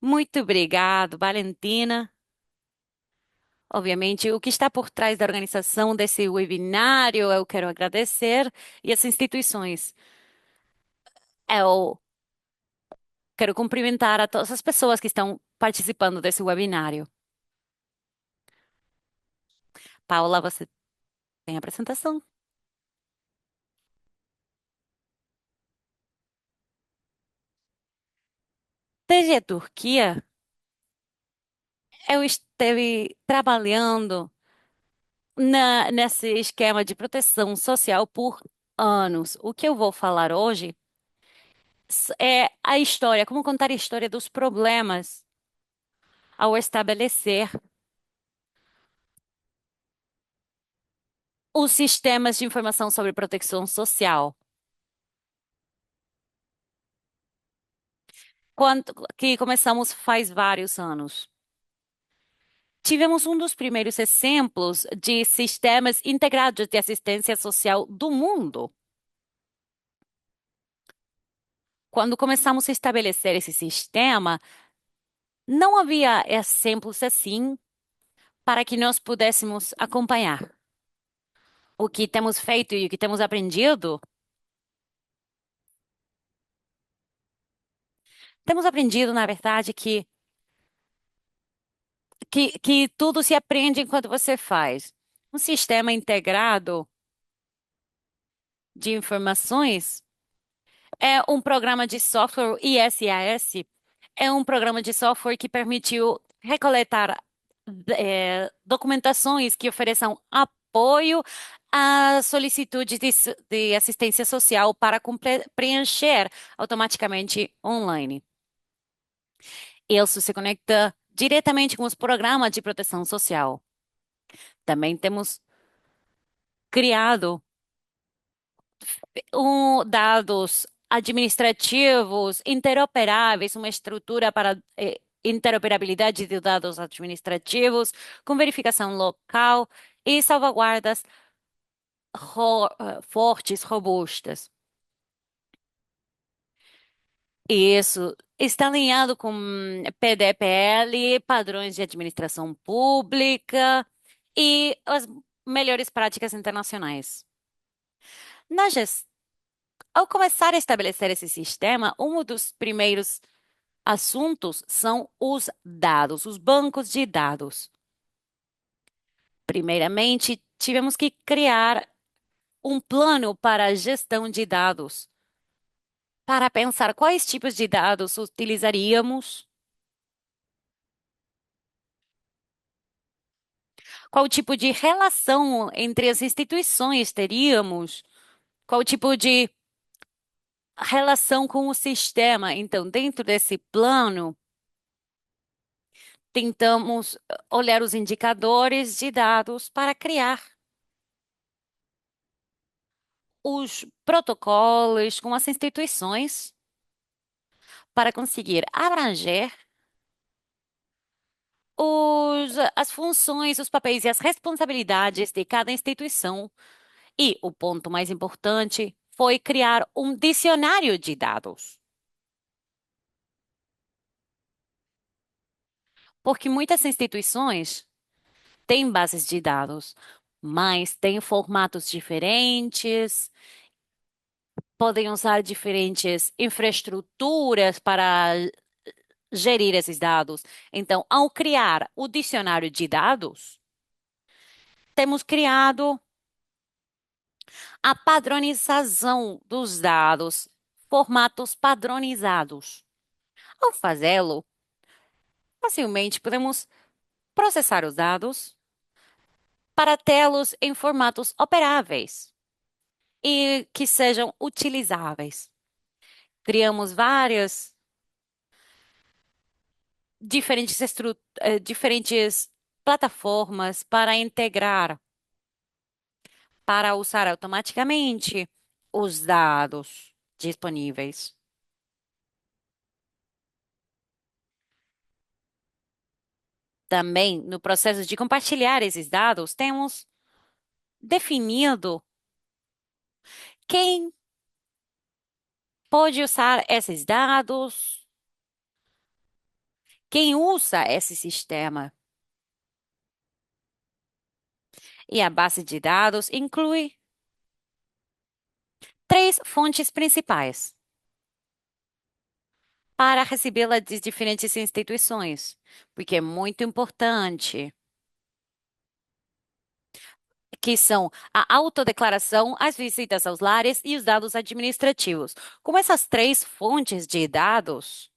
Muito obrigado, Valentina. Obviamente, o que está por trás da organização desse webinário, eu quero agradecer, e as instituições. Eu quero cumprimentar a todas as pessoas que estão participando desse webinário. Paula, você tem a apresentação? Desde a Turquia, eu esteve trabalhando nesse esquema de proteção social por anos. O que eu vou falar hoje é a história, como contar a história dos problemas ao estabelecer os sistemas de informação sobre proteção social. Quando, que começamos faz vários anos. Tivemos um dos primeiros exemplos de sistemas integrados de assistência social do mundo. Quando começamos a estabelecer esse sistema, não havia exemplos assim para que nós pudéssemos acompanhar. O que temos feito e o que temos aprendido, temos aprendido, na verdade, que tudo se aprende enquanto você faz. Um sistema integrado de informações é um programa de software, o ISAS, é um programa de software que permitiu recoletar documentações que ofereçam apoio à solicitude de assistência social para preencher automaticamente online. Isso se conecta diretamente com os programas de proteção social. Também temos criado dados administrativos interoperáveis, uma estrutura para interoperabilidade de dados administrativos, com verificação local e salvaguardas fortes, robustas. Isso está alinhado com PDPL, padrões de administração pública e as melhores práticas internacionais. Na gestão, ao começar a estabelecer esse sistema, um dos primeiros assuntos são os dados, os bancos de dados. Primeiramente, tivemos que criar um plano para a gestão de dados, para pensar quais tipos de dados utilizaríamos, qual tipo de relação entre as instituições teríamos, qual tipo de relação com o sistema. Então, dentro desse plano, tentamos olhar os indicadores de dados para criar os protocolos com as instituições para conseguir abranger as funções, os papéis e as responsabilidades de cada instituição. E o ponto mais importante foi criar um dicionário de dados. Porque muitas instituições têm bases de dados, mas têm formatos diferentes, podem usar diferentes infraestruturas para gerir esses dados. Então, ao criar o dicionário de dados, temos criado a padronização dos dados, formatos padronizados. Ao fazê-lo, facilmente podemos processar os dados para tê-los em formatos operáveis e que sejam utilizáveis. Criamos várias diferentes plataformas para integrar, para usar automaticamente os dados disponíveis. Também, no processo de compartilhar esses dados, temos definido quem pode usar esses dados, quem usa esse sistema. E a base de dados inclui três fontes principais para recebê-la de diferentes instituições, porque é muito importante, que são a autodeclaração, as visitas aos lares e os dados administrativos. Com essas três fontes de dados,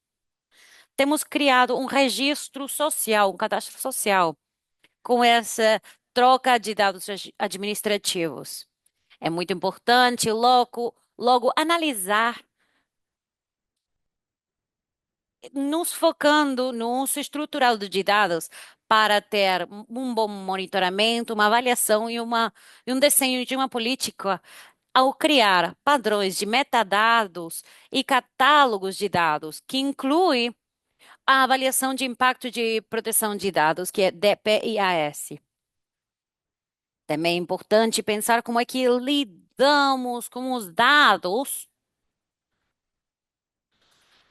temos criado um registro social, um cadastro social, com essa troca de dados administrativos. É muito importante logo analisar, nos focando no uso estrutural de dados para ter um bom monitoramento, uma avaliação e um desenho de uma política ao criar padrões de metadados e catálogos de dados, que inclui a avaliação de impacto de proteção de dados, que é DPIAS. Também é importante pensar como é que lidamos com os dados,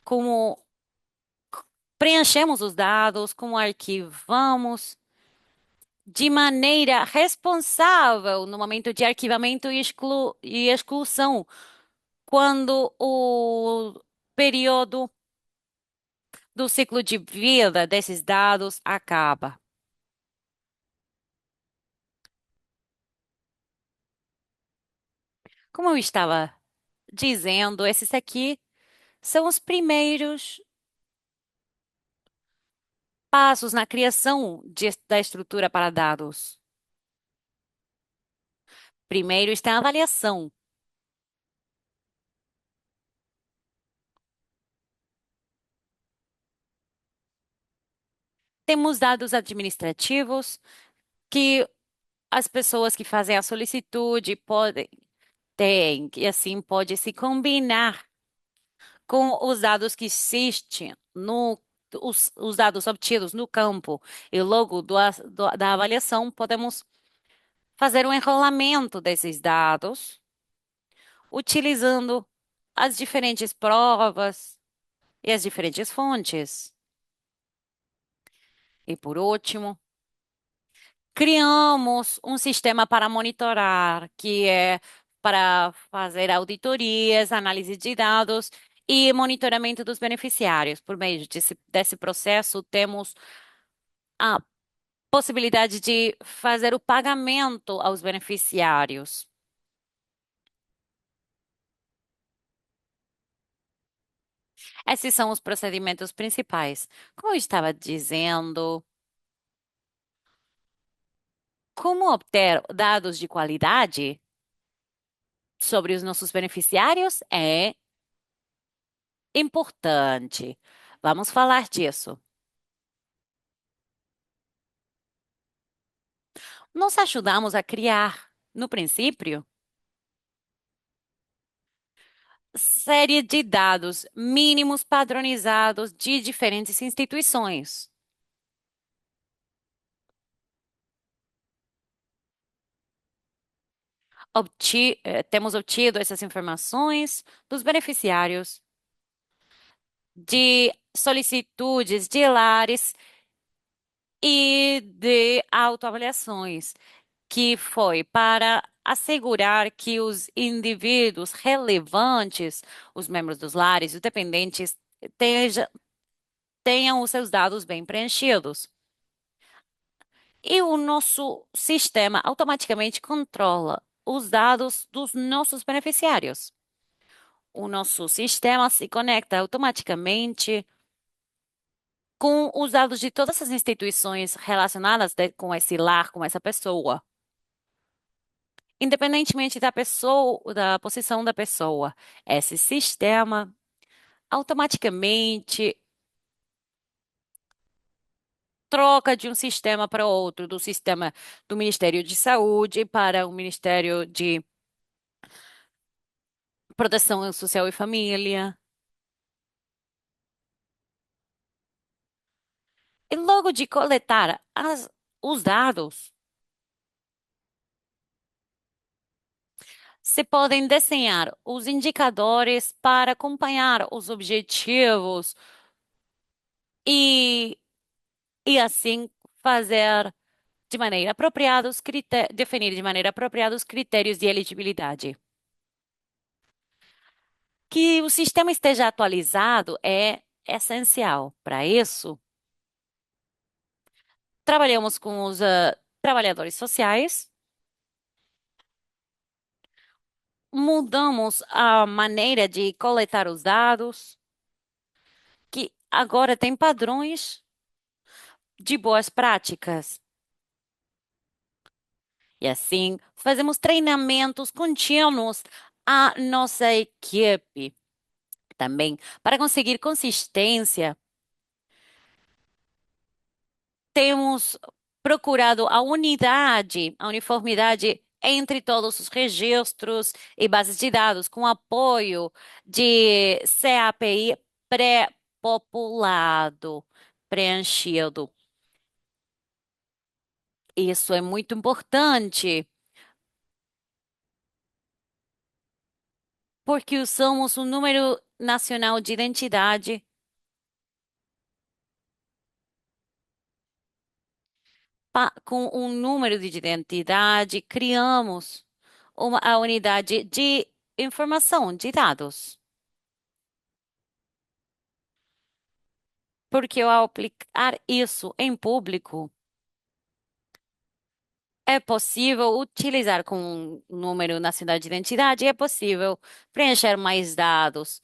como preenchemos os dados, como arquivamos de maneira responsável no momento de arquivamento e exclusão, quando o período do ciclo de vida desses dados acaba. Como eu estava dizendo, esses aqui são os primeiros passos na criação da estrutura para dados. Primeiro está a avaliação. Temos dados administrativos que as pessoas que fazem a solicitude podem ter, e assim pode se combinar com os dados que existem os dados obtidos no campo e logo da avaliação podemos fazer um enrolamento desses dados utilizando as diferentes provas e as diferentes fontes. E por último, criamos um sistema para monitorar, que é para fazer auditorias, análise de dados e monitoramento dos beneficiários. Por meio desse processo, temos a possibilidade de fazer o pagamento aos beneficiários. Esses são os procedimentos principais. Como eu estava dizendo, como obter dados de qualidade sobre os nossos beneficiários é importante. Vamos falar disso. Nós ajudamos a criar, no princípio, série de dados mínimos padronizados de diferentes instituições. Temos obtido essas informações dos beneficiários de solicitudes de lares e de autoavaliações, que foi para assegurar que os indivíduos relevantes, os membros dos lares, os dependentes, tenham os seus dados bem preenchidos. E o nosso sistema automaticamente controla os dados dos nossos beneficiários. O nosso sistema se conecta automaticamente com os dados de todas as instituições relacionadas com esse lar, com essa pessoa. Independentemente da pessoa, da posição da pessoa, esse sistema automaticamente troca de um sistema para outro, do sistema do Ministério de Saúde para o Ministério de Proteção Social e Família. E logo de coletar os dados, se podem desenhar os indicadores para acompanhar os objetivos e, e assim fazer de maneira apropriada definir de maneira apropriada os critérios de elegibilidade. Que o sistema esteja atualizado é essencial. Para isso, trabalhamos com os trabalhadores sociais, mudamos a maneira de coletar os dados, agora tem padrões de boas práticas. E assim, fazemos treinamentos contínuos à nossa equipe também. Para conseguir consistência, temos procurado a unidade, a uniformidade entre todos os registros e bases de dados, com apoio de CAPI pré-populado, preenchido. Isso é muito importante, porque usamos o número nacional de identidade. Com um número de identidade, criamos a unidade de informação de dados. Porque ao aplicar isso em público, é possível utilizar com um número nacional de identidade, é possível preencher mais dados,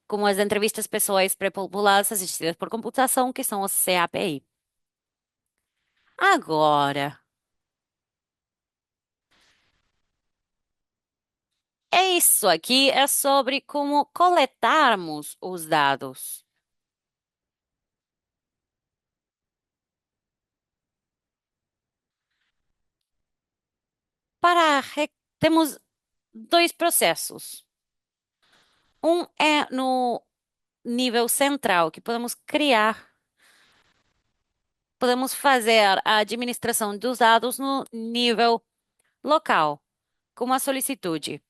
como as entrevistas pessoais pré-populadas assistidas por computação, que são os CAPI. Agora, é isso aqui é sobre como coletarmos os dados. Temos dois processos. Um é no nível central, que podemos fazer a administração dos dados no nível local, com uma solicitude.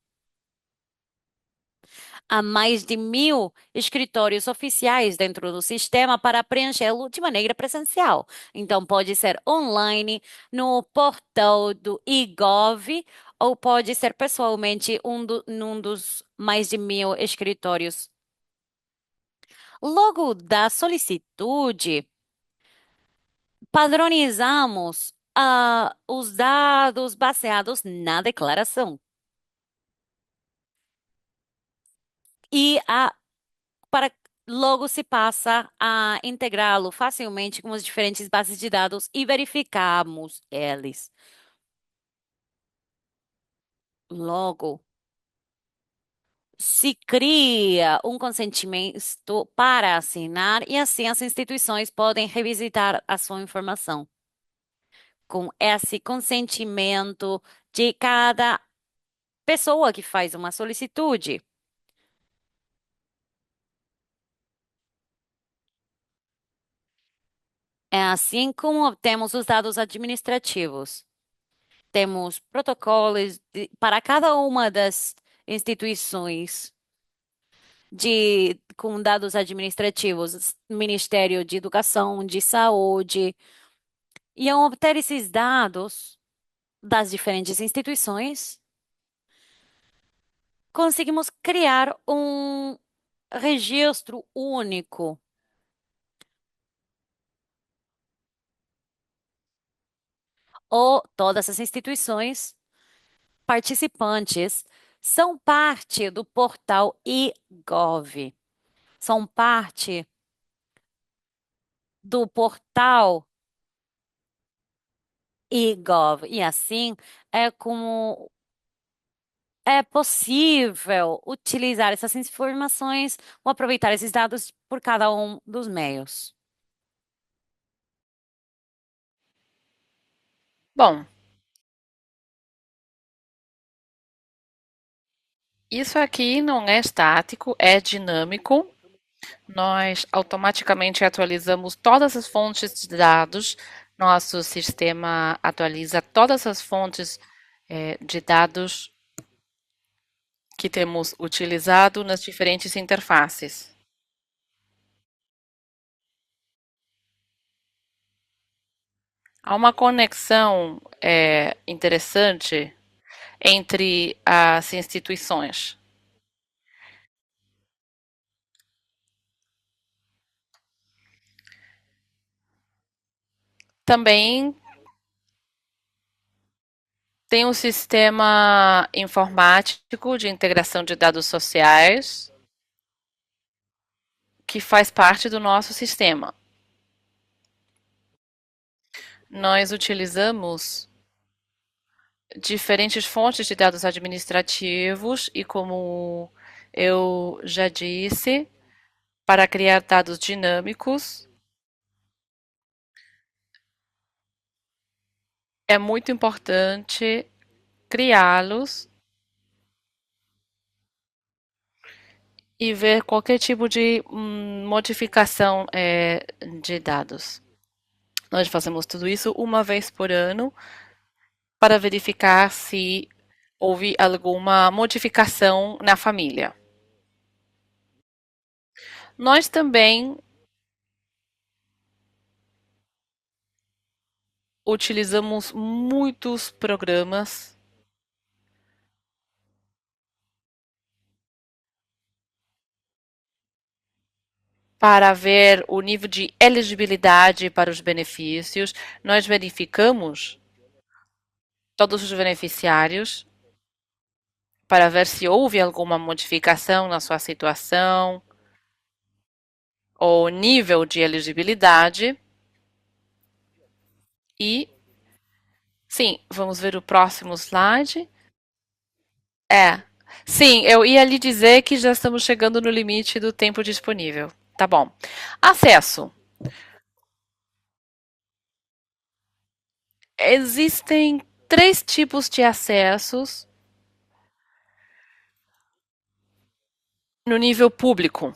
Há mais de 1.000 escritórios oficiais dentro do sistema para preenchê-lo de maneira presencial. Então, pode ser online, no portal do eGov, ou pode ser pessoalmente num dos mais de 1.000 escritórios. Logo da solicitude, padronizamos os dados baseados na declaração. E para logo se passa a integrá-lo facilmente com as diferentes bases de dados e verificamos eles. Logo, se cria um consentimento para assinar e assim as instituições podem revisitar a sua informação. Com esse consentimento de cada pessoa que faz uma solicitude. É assim como temos os dados administrativos. Temos protocolos para cada uma das instituições com dados administrativos, Ministério de Educação, de Saúde, e ao obter esses dados das diferentes instituições, conseguimos criar um registro único, ou todas as instituições participantes são parte do portal eGov, são parte do portal eGov. E assim é como é possível utilizar essas informações ou aproveitar esses dados por cada um dos meios. Bom, isso aqui não é estático, é dinâmico. Nós automaticamente atualizamos todas as fontes de dados. Nosso sistema atualiza todas as fontes de dados que temos utilizado nas diferentes interfaces. Há uma conexão interessante entre as instituições. Também tem um sistema informático de integração de dados sociais que faz parte do nosso sistema. Nós utilizamos diferentes fontes de dados administrativos e, como eu já disse, para criar dados dinâmicos, é muito importante criá-los e ver qualquer tipo de modificação de dados. Nós fazemos tudo isso uma vez por ano para verificar se houve alguma modificação na família. Nós também utilizamos muitos programas para ver o nível de elegibilidade para os benefícios. Nós verificamos todos os beneficiários para ver se houve alguma modificação na sua situação ou nível de elegibilidade. E, sim, vamos ver o próximo slide. É. Sim, eu ia lhe dizer que já estamos chegando no limite do tempo disponível. Tá bom. Acesso. Existem três tipos de acessos no nível público.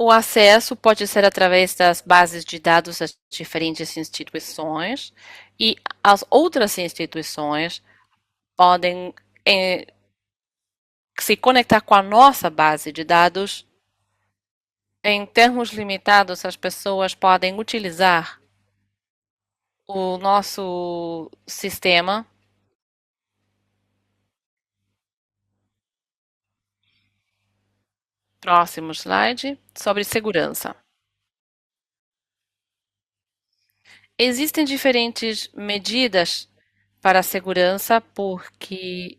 O acesso pode ser através das bases de dados das diferentes instituições e as outras instituições podem se conectar com a nossa base de dados. Em termos limitados, as pessoas podem utilizar o nosso sistema. Próximo slide, sobre segurança. Existem diferentes medidas para a segurança porque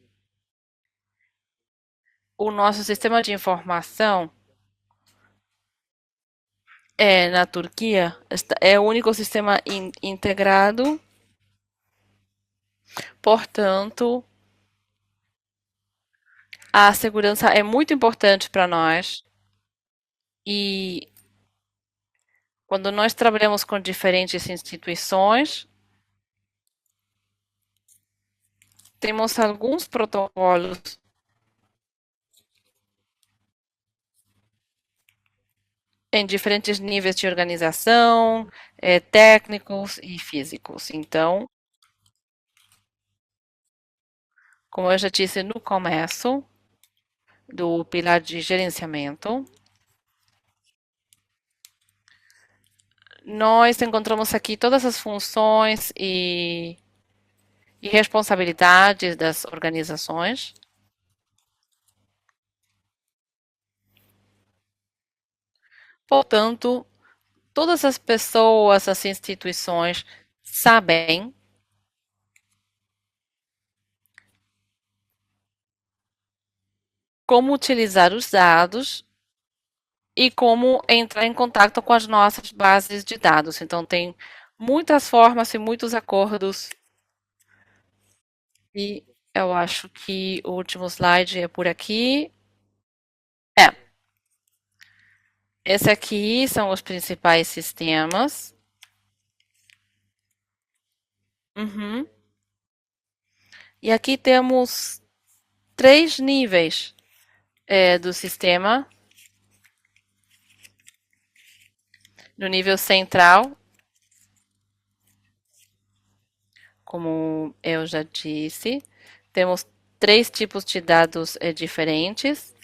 o nosso sistema de informação na Turquia é o único sistema integrado, portanto, a segurança é muito importante para nós e quando nós trabalhamos com diferentes instituições, temos alguns protocolos em diferentes níveis de organização, técnicos e físicos. Então, como eu já disse no começo do pilar de gerenciamento, nós encontramos aqui todas as funções e responsabilidades das organizações. Portanto, todas as pessoas, as instituições sabem como utilizar os dados e como entrar em contato com as nossas bases de dados. Então, tem muitas formas e muitos acordos. E eu acho que o último slide é por aqui. É, esse aqui são os principais sistemas. Uhum. E aqui temos três níveis do sistema. No nível central, como eu já disse, temos três tipos de dados diferentes.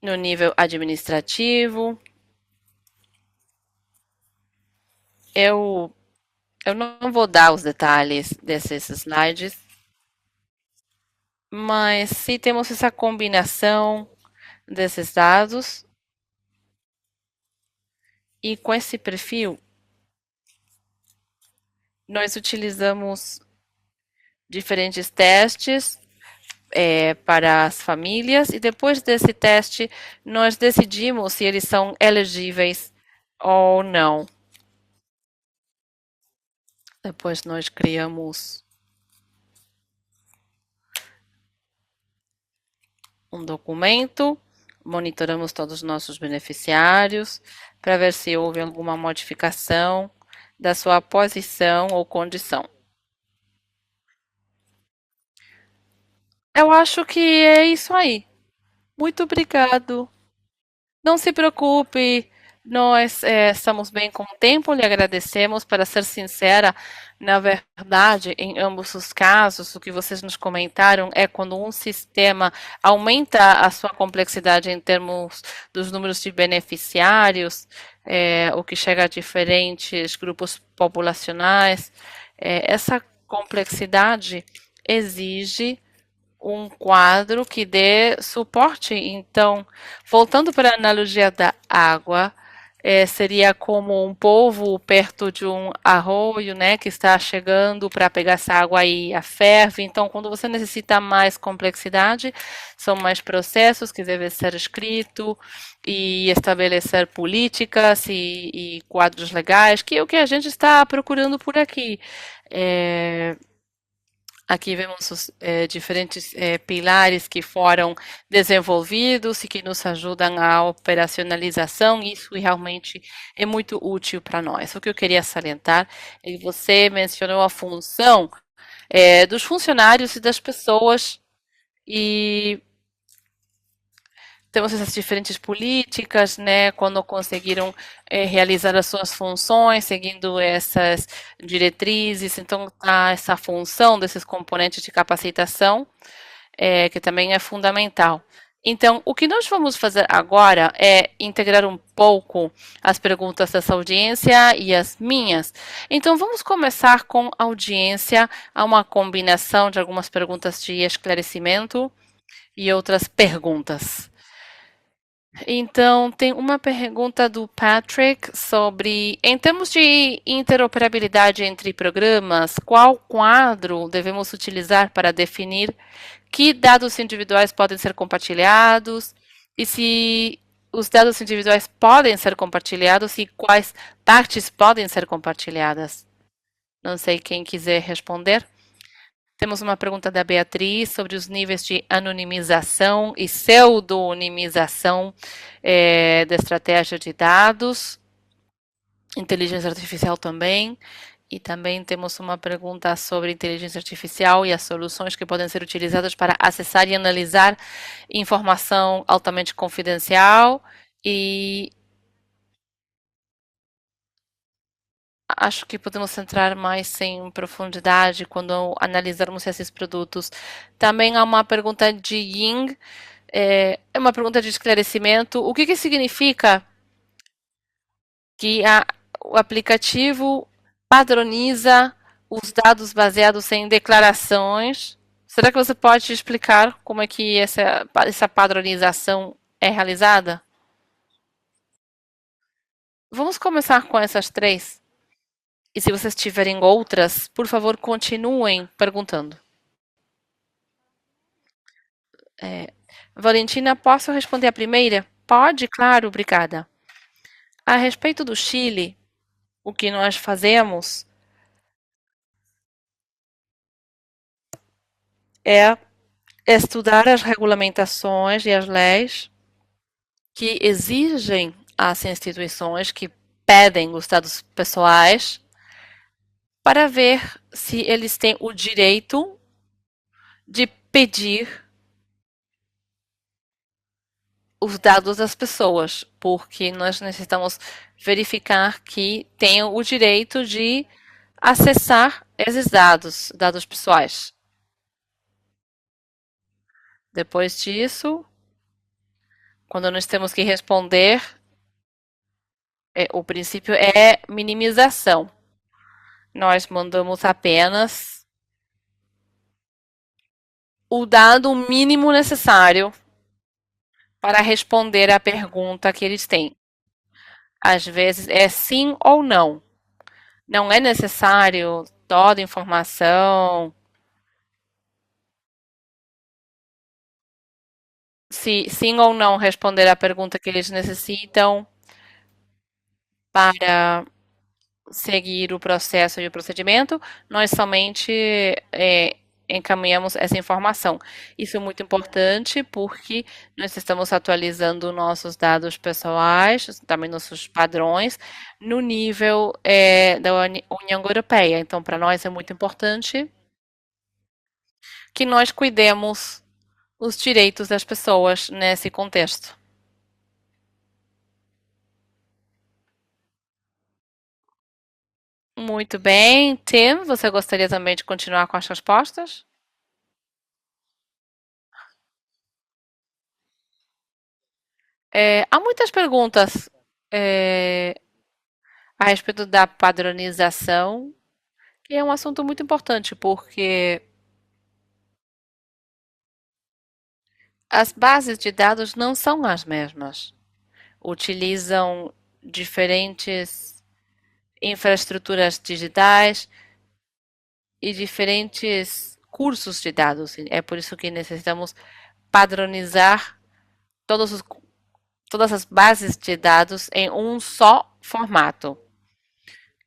No nível administrativo, eu, eu não vou dar os detalhes desses slides, mas se temos essa combinação desses dados e com esse perfil, Nós utilizamos diferentes testes para as famílias e depois desse teste nós decidimos se eles são elegíveis ou não. Depois nós criamos um documento, monitoramos todos os nossos beneficiários para ver se houve alguma modificação da sua posição ou condição. Eu acho que é isso aí. Muito obrigado. Não se preocupe, nós estamos bem com o tempo, lhe agradecemos. Para ser sincera, na verdade, em ambos os casos, o que vocês nos comentaram é quando um sistema aumenta a sua complexidade em termos dos números de beneficiários, o que chega a diferentes grupos populacionais, essa complexidade exige um quadro que dê suporte. Então, voltando para a analogia da água, seria como um povo perto de um arroio, né, que está chegando para pegar essa água e a ferve. Então, quando você necessita mais complexidade, são mais processos que devem ser escritos e estabelecer políticas e quadros legais, que é o que a gente está procurando por aqui. É, Aqui vemos os diferentes pilares que foram desenvolvidos e que nos ajudam a operacionalização. Isso realmente é muito útil para nós. O que eu queria salientar é que você mencionou a função dos funcionários e das pessoas e temos essas diferentes políticas, né, quando conseguiram realizar as suas funções, seguindo essas diretrizes. Então, há essa função desses componentes de capacitação, que também é fundamental. Então, o que nós vamos fazer agora é integrar um pouco as perguntas dessa audiência e as minhas. Então, vamos começar com a audiência, há uma combinação de algumas perguntas de esclarecimento e outras perguntas. Então, tem uma pergunta do Patrick sobre, em termos de interoperabilidade entre programas, qual quadro devemos utilizar para definir que dados individuais podem ser compartilhados e se os dados individuais podem ser compartilhados e quais partes podem ser compartilhadas? Não sei quem quiser responder. Temos uma pergunta da Beatriz sobre os níveis de anonimização e pseudonimização da estratégia de dados, inteligência artificial também. E também temos uma pergunta sobre inteligência artificial e as soluções que podem ser utilizadas para acessar e analisar informação altamente confidencial. E acho que podemos entrar mais em profundidade quando analisarmos esses produtos. Também há uma pergunta de Ying, é uma pergunta de esclarecimento. O que, que significa que o aplicativo padroniza os dados baseados em declarações? Será que você pode explicar como é que essa padronização é realizada? Vamos começar com essas três. E se vocês tiverem outras, por favor, continuem perguntando. Valentina, posso responder a primeira? Pode, claro, obrigada. A respeito do Chile, o que nós fazemos é estudar as regulamentações e as leis que exigem às instituições que pedem os dados pessoais para ver se eles têm o direito de pedir os dados das pessoas, porque nós necessitamos verificar que tenham o direito de acessar esses dados, dados pessoais. Depois disso, quando nós temos que responder, o princípio é minimização. Nós mandamos apenas o dado mínimo necessário para responder à pergunta que eles têm. Às vezes é sim ou não. Não é necessário toda a informação, se sim ou não responder a pergunta que eles necessitam para seguir o processo e o procedimento, nós somente encaminhamos essa informação. Isso é muito importante porque nós estamos atualizando nossos dados pessoais, também nossos padrões, no nível da União Europeia. Então, para nós é muito importante que nós cuidemos os direitos das pessoas nesse contexto. Muito bem. Tim, você gostaria também de continuar com as respostas? Há muitas perguntas é, a respeito da padronização, que é um assunto muito importante, porque as bases de dados não são as mesmas. Utilizam diferentes infraestruturas digitais e diferentes cursos de dados. É por isso que necessitamos padronizar todos os todas as bases de dados em um só formato.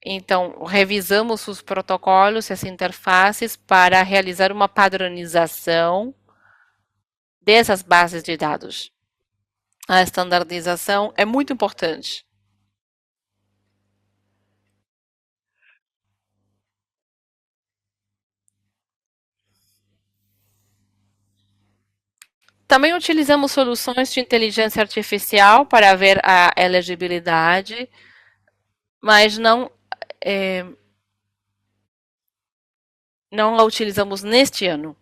Então, revisamos os protocolos e as interfaces para realizar uma padronização dessas bases de dados. A standardização é muito importante. Também utilizamos soluções de inteligência artificial para ver a elegibilidade, mas não a utilizamos neste ano.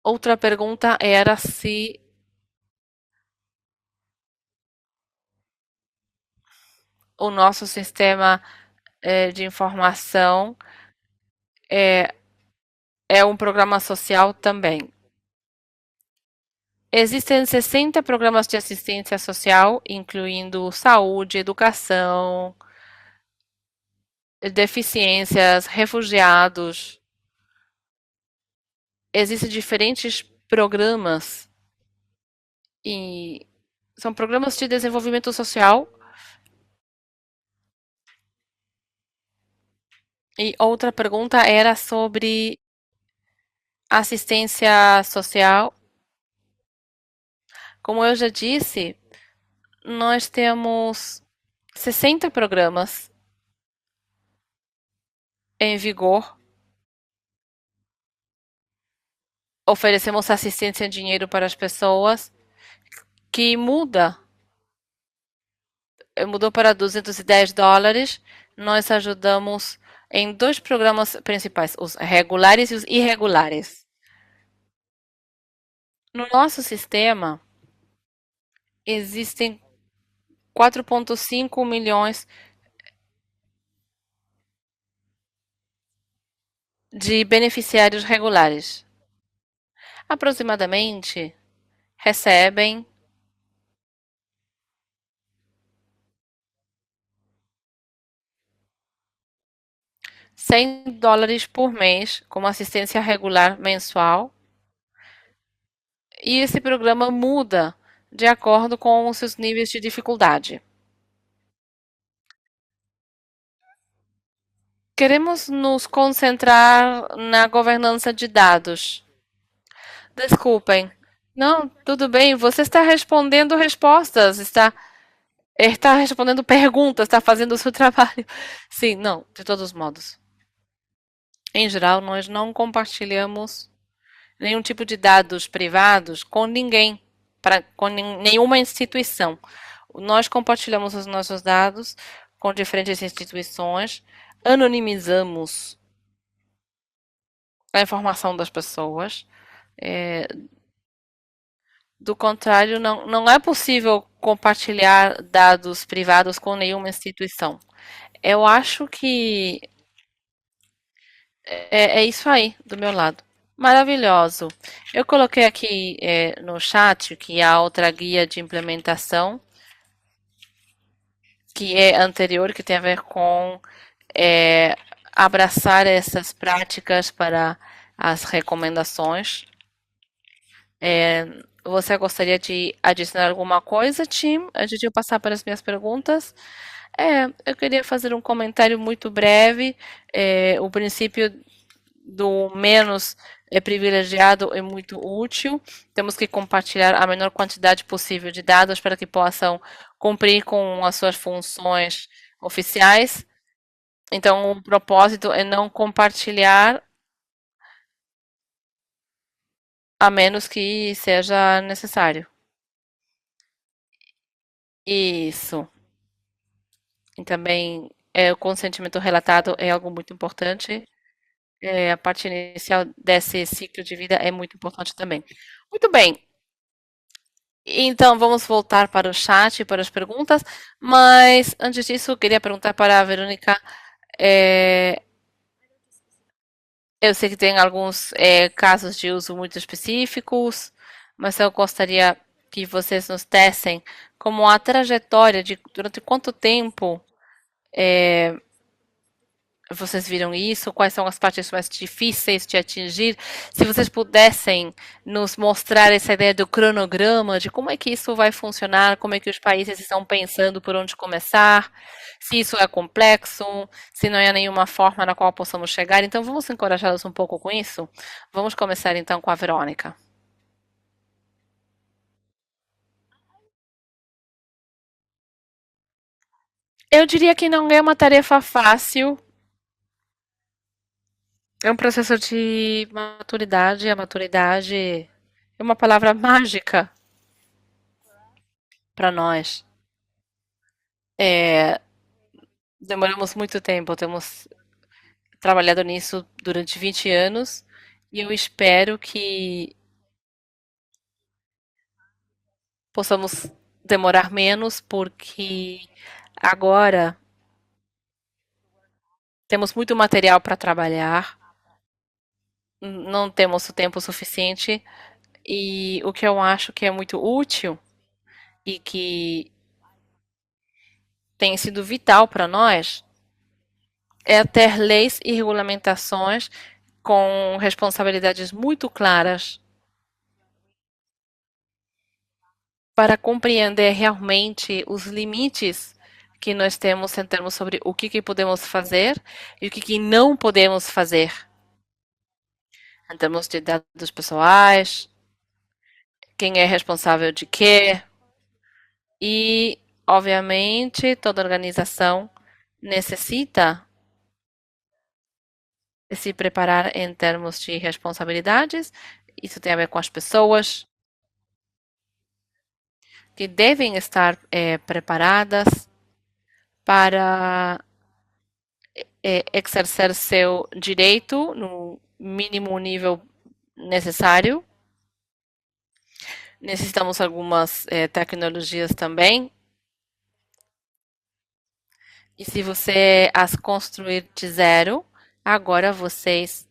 Outra pergunta era se o nosso sistema de informação é um programa social também. Existem 60 programas de assistência social, incluindo saúde, educação, deficiências, refugiados. Existem diferentes programas e são programas de desenvolvimento social. E outra pergunta era sobre assistência social. Como eu já disse, nós temos 60 programas em vigor. Oferecemos assistência em dinheiro para as pessoas, que mudou para US$ 210. Nós ajudamos em dois programas principais, os regulares e os irregulares. No nosso sistema, existem 4,5 milhões de beneficiários regulares. Aproximadamente recebem US$ 100 por mês como assistência regular mensual. E esse programa muda de acordo com os seus níveis de dificuldade. Queremos nos concentrar na governança de dados. Desculpem. Não, tudo bem. Você está respondendo respostas, está respondendo perguntas, está fazendo o seu trabalho. Sim, não, de todos os modos. Em geral, nós não compartilhamos nenhum tipo de dados privados com ninguém, com nenhuma instituição. Nós compartilhamos os nossos dados com diferentes instituições, anonimizamos a informação das pessoas. É, do contrário, não é possível compartilhar dados privados com nenhuma instituição. Eu acho que é isso aí do meu lado. Maravilhoso. Eu coloquei aqui no chat que há outra guia de implementação que é anterior, que tem a ver com abraçar essas práticas para as recomendações. Você gostaria de adicionar alguma coisa, Tim, antes de eu passar para as minhas perguntas? Eu queria fazer um comentário muito breve. O princípio do menos privilegiado é muito útil. Temos que compartilhar a menor quantidade possível de dados para que possam cumprir com as suas funções oficiais. Então, o propósito é não compartilhar a menos que seja necessário. Isso. E também o consentimento relatado é algo muito importante. A parte inicial desse ciclo de vida é muito importante também. Muito bem. Então, vamos voltar para o chat, para as perguntas. Mas, antes disso, eu queria perguntar para a Verônica. é, eu sei que tem alguns casos de uso muito específicos, mas eu gostaria que vocês nos dessem como a trajetória de durante quanto tempo vocês viram isso? Quais são as partes mais difíceis de atingir? Se vocês pudessem nos mostrar essa ideia do cronograma, de como é que isso vai funcionar, como é que os países estão pensando por onde começar, se isso é complexo, se não há nenhuma forma na qual possamos chegar. Então, vamos encorajá-los um pouco com isso? Vamos começar então com a Verônica. Eu diria que não é uma tarefa fácil, é um processo de maturidade. A maturidade é uma palavra mágica para nós. É, demoramos muito tempo, temos trabalhado nisso durante 20 anos e eu espero que possamos demorar menos, porque agora temos muito material para trabalhar, não temos o tempo suficiente e o que eu acho que é muito útil e que tem sido vital para nós é ter leis e regulamentações com responsabilidades muito claras para compreender realmente os limites que nós temos em termos sobre o que podemos fazer e o que não podemos fazer, em termos de dados pessoais, quem é responsável de quê, e, obviamente, toda organização necessita se preparar em termos de responsabilidades. Isso tem a ver com as pessoas que devem estar preparadas para exercer seu direito no mínimo nível necessário. Necessitamos algumas tecnologias também. E se você as construir de zero, agora vocês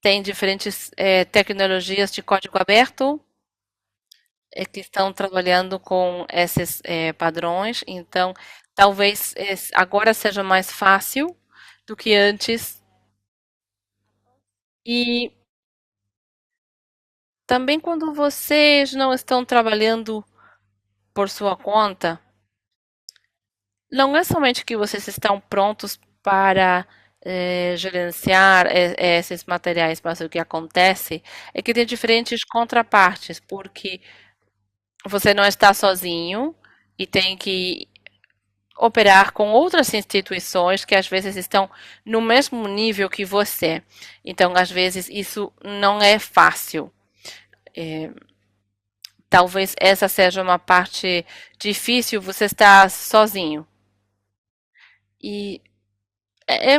têm diferentes tecnologias de código aberto que estão trabalhando com esses padrões. Então, talvez agora seja mais fácil do que antes. E também quando vocês não estão trabalhando por sua conta, não é somente que vocês estão prontos para gerenciar esses materiais, mas o que acontece é que tem diferentes contrapartes, porque você não está sozinho e tem que operar com outras instituições que às vezes estão no mesmo nível que você. Então, às vezes, isso não é fácil. Talvez essa seja uma parte difícil, você está sozinho. E é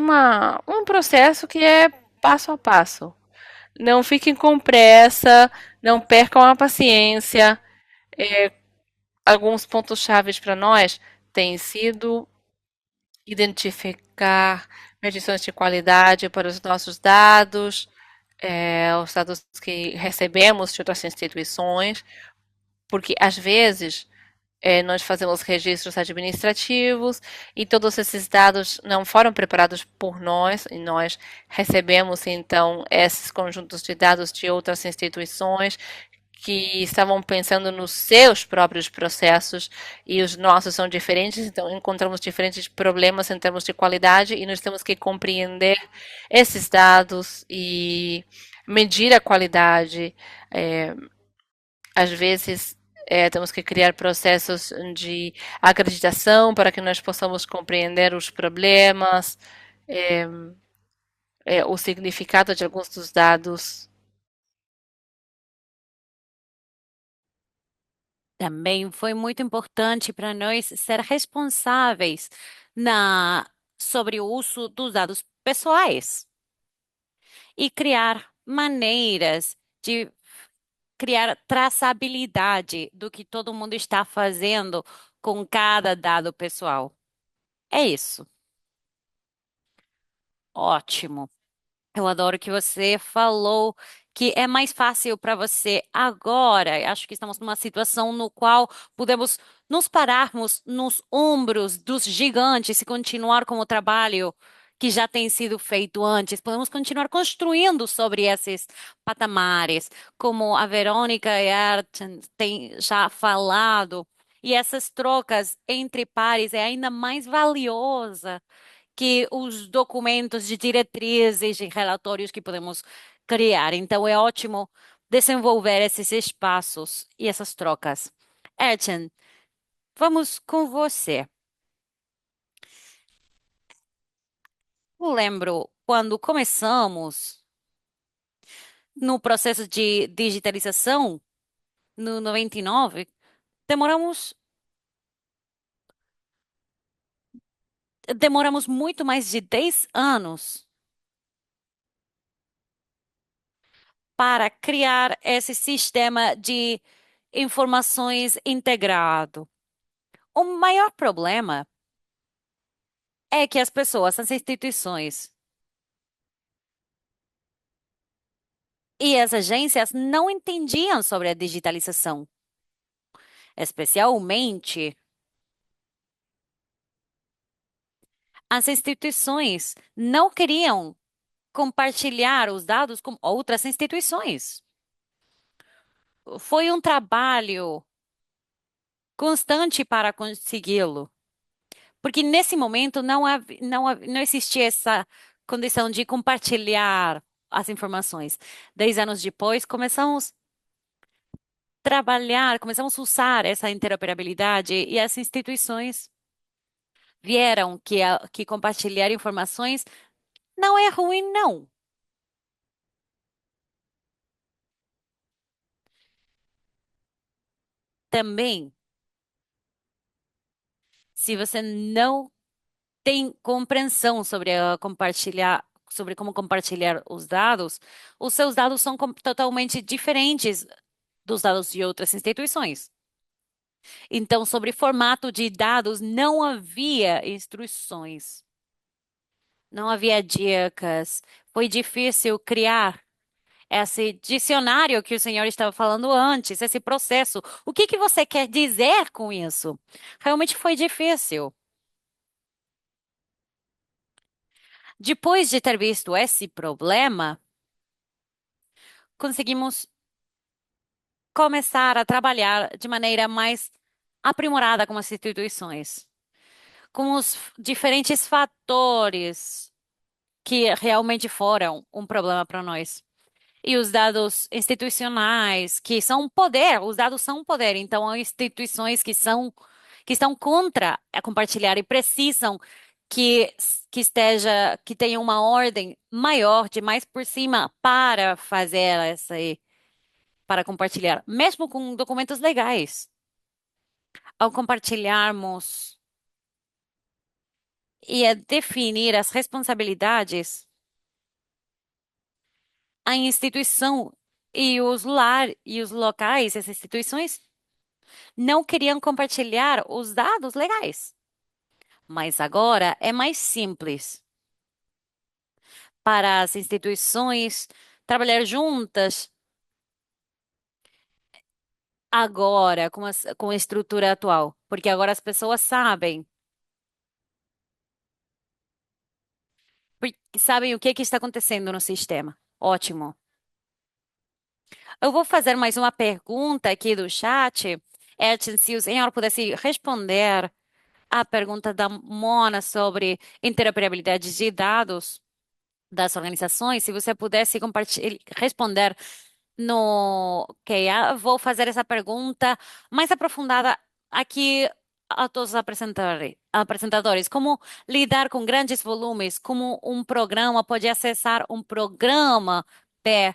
um processo que é passo a passo. Não fiquem com pressa, não percam a paciência. Alguns pontos chaves para nós têm sido identificar medições de qualidade para os nossos dados, os dados que recebemos de outras instituições, porque às vezes Nós fazemos registros administrativos e todos esses dados não foram preparados por nós e nós recebemos então esses conjuntos de dados de outras instituições que estavam pensando nos seus próprios processos e os nossos são diferentes, então encontramos diferentes problemas em termos de qualidade e nós temos que compreender esses dados e medir a qualidade. É, Às vezes, temos que criar processos de acreditação para que nós possamos compreender os problemas, é, o significado de alguns dos dados. Também foi muito importante para nós ser responsáveis na sobre o uso dos dados pessoais e criar maneiras de criar traçabilidade do que todo mundo está fazendo com cada dado pessoal. É isso. Ótimo. Eu adoro que você falou que é mais fácil para você agora. Acho que estamos numa situação no qual podemos nos pararmos nos ombros dos gigantes e continuar com o trabalho que já tem sido feito antes. Podemos continuar construindo sobre esses patamares, como a Verônica e a Arten têm já falado. E essas trocas entre pares é ainda mais valiosa que os documentos de diretrizes e relatórios que podemos criar. Então, é ótimo desenvolver esses espaços e essas trocas. Erchen, vamos com você. Eu lembro quando começamos no processo de digitalização, no 99, demoramos, demoramos muito mais de 10 anos para criar esse sistema de informações integrado. O maior problema é que as pessoas, as instituições e as agências não entendiam sobre a digitalização. Especialmente, as instituições não queriam compartilhar os dados com outras instituições. Foi um trabalho constante para consegui-lo, porque nesse momento não existia essa condição de compartilhar as informações. 10 anos depois, começamos a usar essa interoperabilidade e as instituições vieram que compartilhar informações não é ruim, não. Também, se você não tem compreensão sobre como compartilhar os seus dados são totalmente diferentes dos dados de outras instituições. Então, sobre formato de dados, não havia instruções, não havia dicas. Foi difícil criar esse dicionário que o senhor estava falando antes, esse processo. O que que você quer dizer com isso? Realmente foi difícil. Depois de ter visto esse problema, conseguimos começar a trabalhar de maneira mais aprimorada com as instituições, com os diferentes fatores que realmente foram um problema para nós. E os dados institucionais, que são um poder, os dados são um poder, então há instituições que estão contra a compartilhar e precisam que tenha uma ordem maior, de mais por cima, para fazer para compartilhar, mesmo com documentos legais. Ao compartilharmos e a definir as responsabilidades, a instituição e os locais, essas instituições, não queriam compartilhar os dados legais. Mas agora é mais simples para as instituições trabalhar juntas agora com a estrutura atual, porque agora as pessoas sabem o que que está acontecendo no sistema. Ótimo. Eu vou fazer mais uma pergunta aqui do chat. Edson, se o senhor pudesse responder à pergunta da Mona sobre interoperabilidade de dados das organizações, se você pudesse responder no que eu vou fazer essa pergunta mais aprofundada aqui a todos os apresentadores. Como lidar com grandes volumes? Como um programa pode acessar um programa P,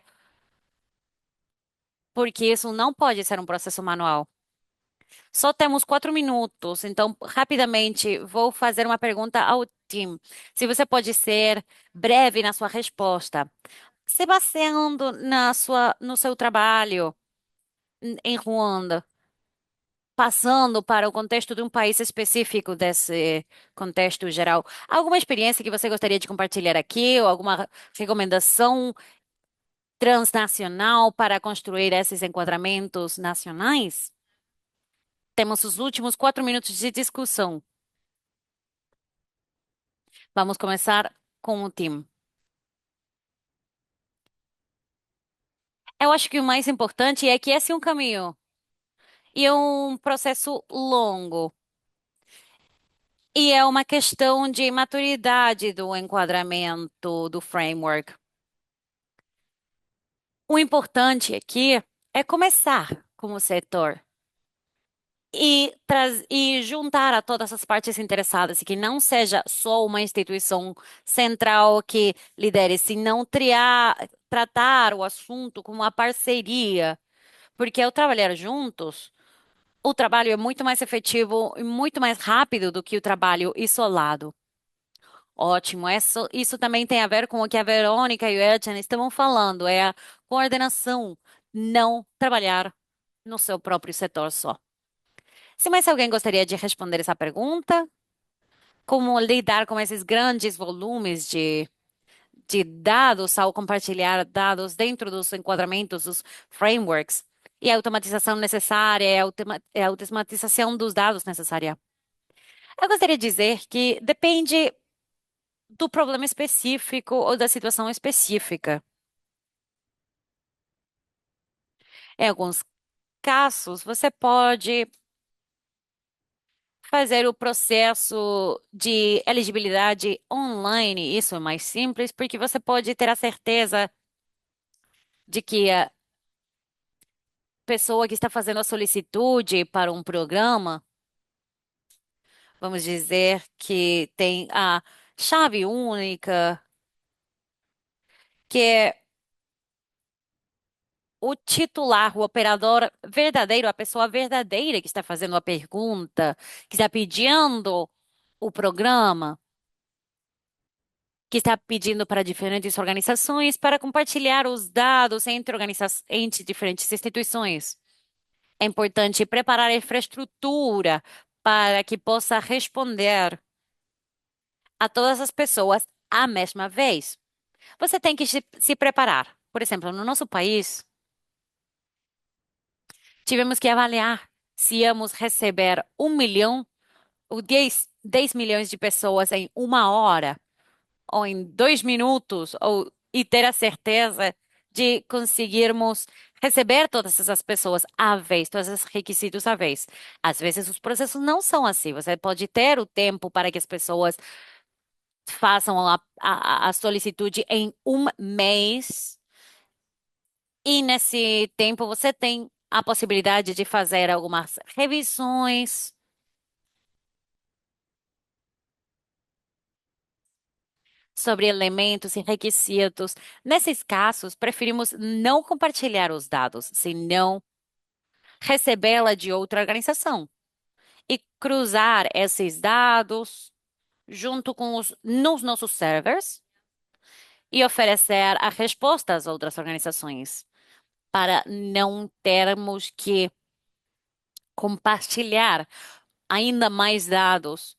porque isso não pode ser um processo manual. Só temos 4 minutos, então rapidamente vou fazer uma pergunta ao Tim. Se você pode ser breve na sua resposta, se baseando no seu trabalho em Ruanda, passando para o contexto de um país específico desse contexto geral, alguma experiência que você gostaria de compartilhar aqui, ou alguma recomendação transnacional para construir esses enquadramentos nacionais? Temos os últimos 4 minutos de discussão. Vamos começar com o Tim. Eu acho que o mais importante é que esse é um caminho e é um processo longo. E é uma questão de maturidade do enquadramento do framework. O importante aqui é começar com o setor e juntar a todas as partes interessadas, e que não seja só uma instituição central que lidere, senão tratar o assunto como uma parceria, porque ao trabalhar juntos, o trabalho é muito mais efetivo e muito mais rápido do que o trabalho isolado. Ótimo, isso também tem a ver com o que a Verônica e o Edson estavam falando, é a coordenação, não trabalhar no seu próprio setor só. Se mais alguém gostaria de responder essa pergunta, como lidar com esses grandes volumes de dados ao compartilhar dados dentro dos enquadramentos, dos frameworks, e a automatização necessária, a automatização dos dados necessária? Eu gostaria de dizer que depende do problema específico ou da situação específica. Em alguns casos, você pode fazer o processo de elegibilidade online. Isso é mais simples, porque você pode ter a certeza de que a pessoa que está fazendo a solicitude para um programa, vamos dizer que tem a chave única, que é o titular, o operador verdadeiro, a pessoa verdadeira que está fazendo a pergunta, que está pedindo o programa, que está pedindo para diferentes organizações para compartilhar os dados entre diferentes instituições. É importante preparar a infraestrutura para que possa responder a todas as pessoas à mesma vez. Você tem que se preparar. Por exemplo, no nosso país, tivemos que avaliar se íamos receber 1 milhão ou 10 milhões de pessoas em uma hora, ou em 2 minutos, e ter a certeza de conseguirmos receber todas essas pessoas à vez, todos esses requisitos à vez. Às vezes os processos não são assim. Você pode ter o tempo para que as pessoas façam a solicitude em um mês, e nesse tempo você tem a possibilidade de fazer algumas revisões sobre elementos e requisitos. Nesses casos, preferimos não compartilhar os dados, senão recebê-la de outra organização e cruzar esses dados junto com nos nossos servers e oferecer a resposta às outras organizações, para não termos que compartilhar ainda mais dados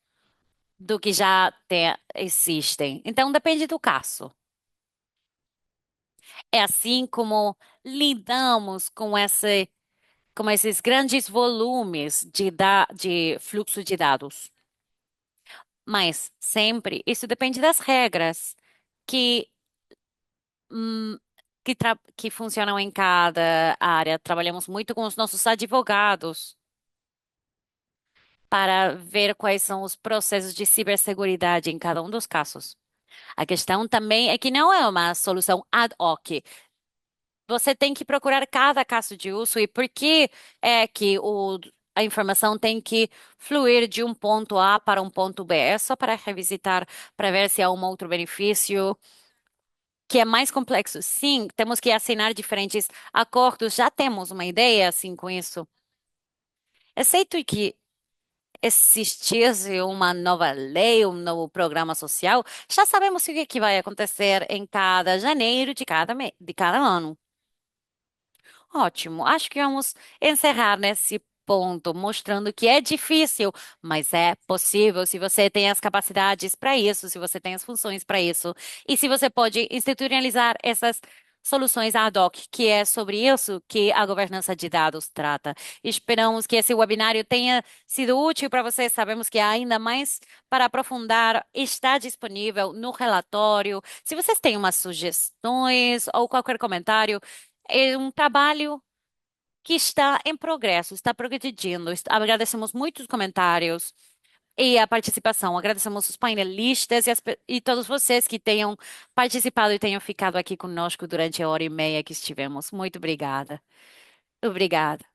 do que já existem. Então, depende do caso. É assim como lidamos com esse com esses grandes volumes de fluxo de dados. Mas sempre isso depende das regras que, hum, que funcionam em cada área. Trabalhamos muito com os nossos advogados para ver quais são os processos de ciberseguridade em cada um dos casos. A questão também é que não é uma solução ad hoc. Você tem que procurar cada caso de uso e por que é que a informação tem que fluir de um ponto A para um ponto B. É só para revisitar, para ver se há um outro benefício que é mais complexo. Sim, temos que assinar diferentes acordos, já temos uma ideia assim com isso. Exceto que existisse uma nova lei, um novo programa social, já sabemos o que vai acontecer em cada janeiro de cada ano. Ótimo. Acho que vamos encerrar nesse ponto, mostrando que é difícil, mas é possível se você tem as capacidades para isso, se você tem as funções para isso, e se você pode institucionalizar essas soluções ad hoc, que é sobre isso que a governança de dados trata. Esperamos que esse webinário tenha sido útil para vocês. Sabemos que há ainda mais para aprofundar está disponível no relatório. Se vocês têm umas sugestões ou qualquer comentário, é um trabalho que está em progresso, está progredindo. Agradecemos muitos comentários e a participação. Agradecemos os painelistas e todos vocês que tenham participado e tenham ficado aqui conosco durante a hora e meia que estivemos. Muito obrigada. Obrigada.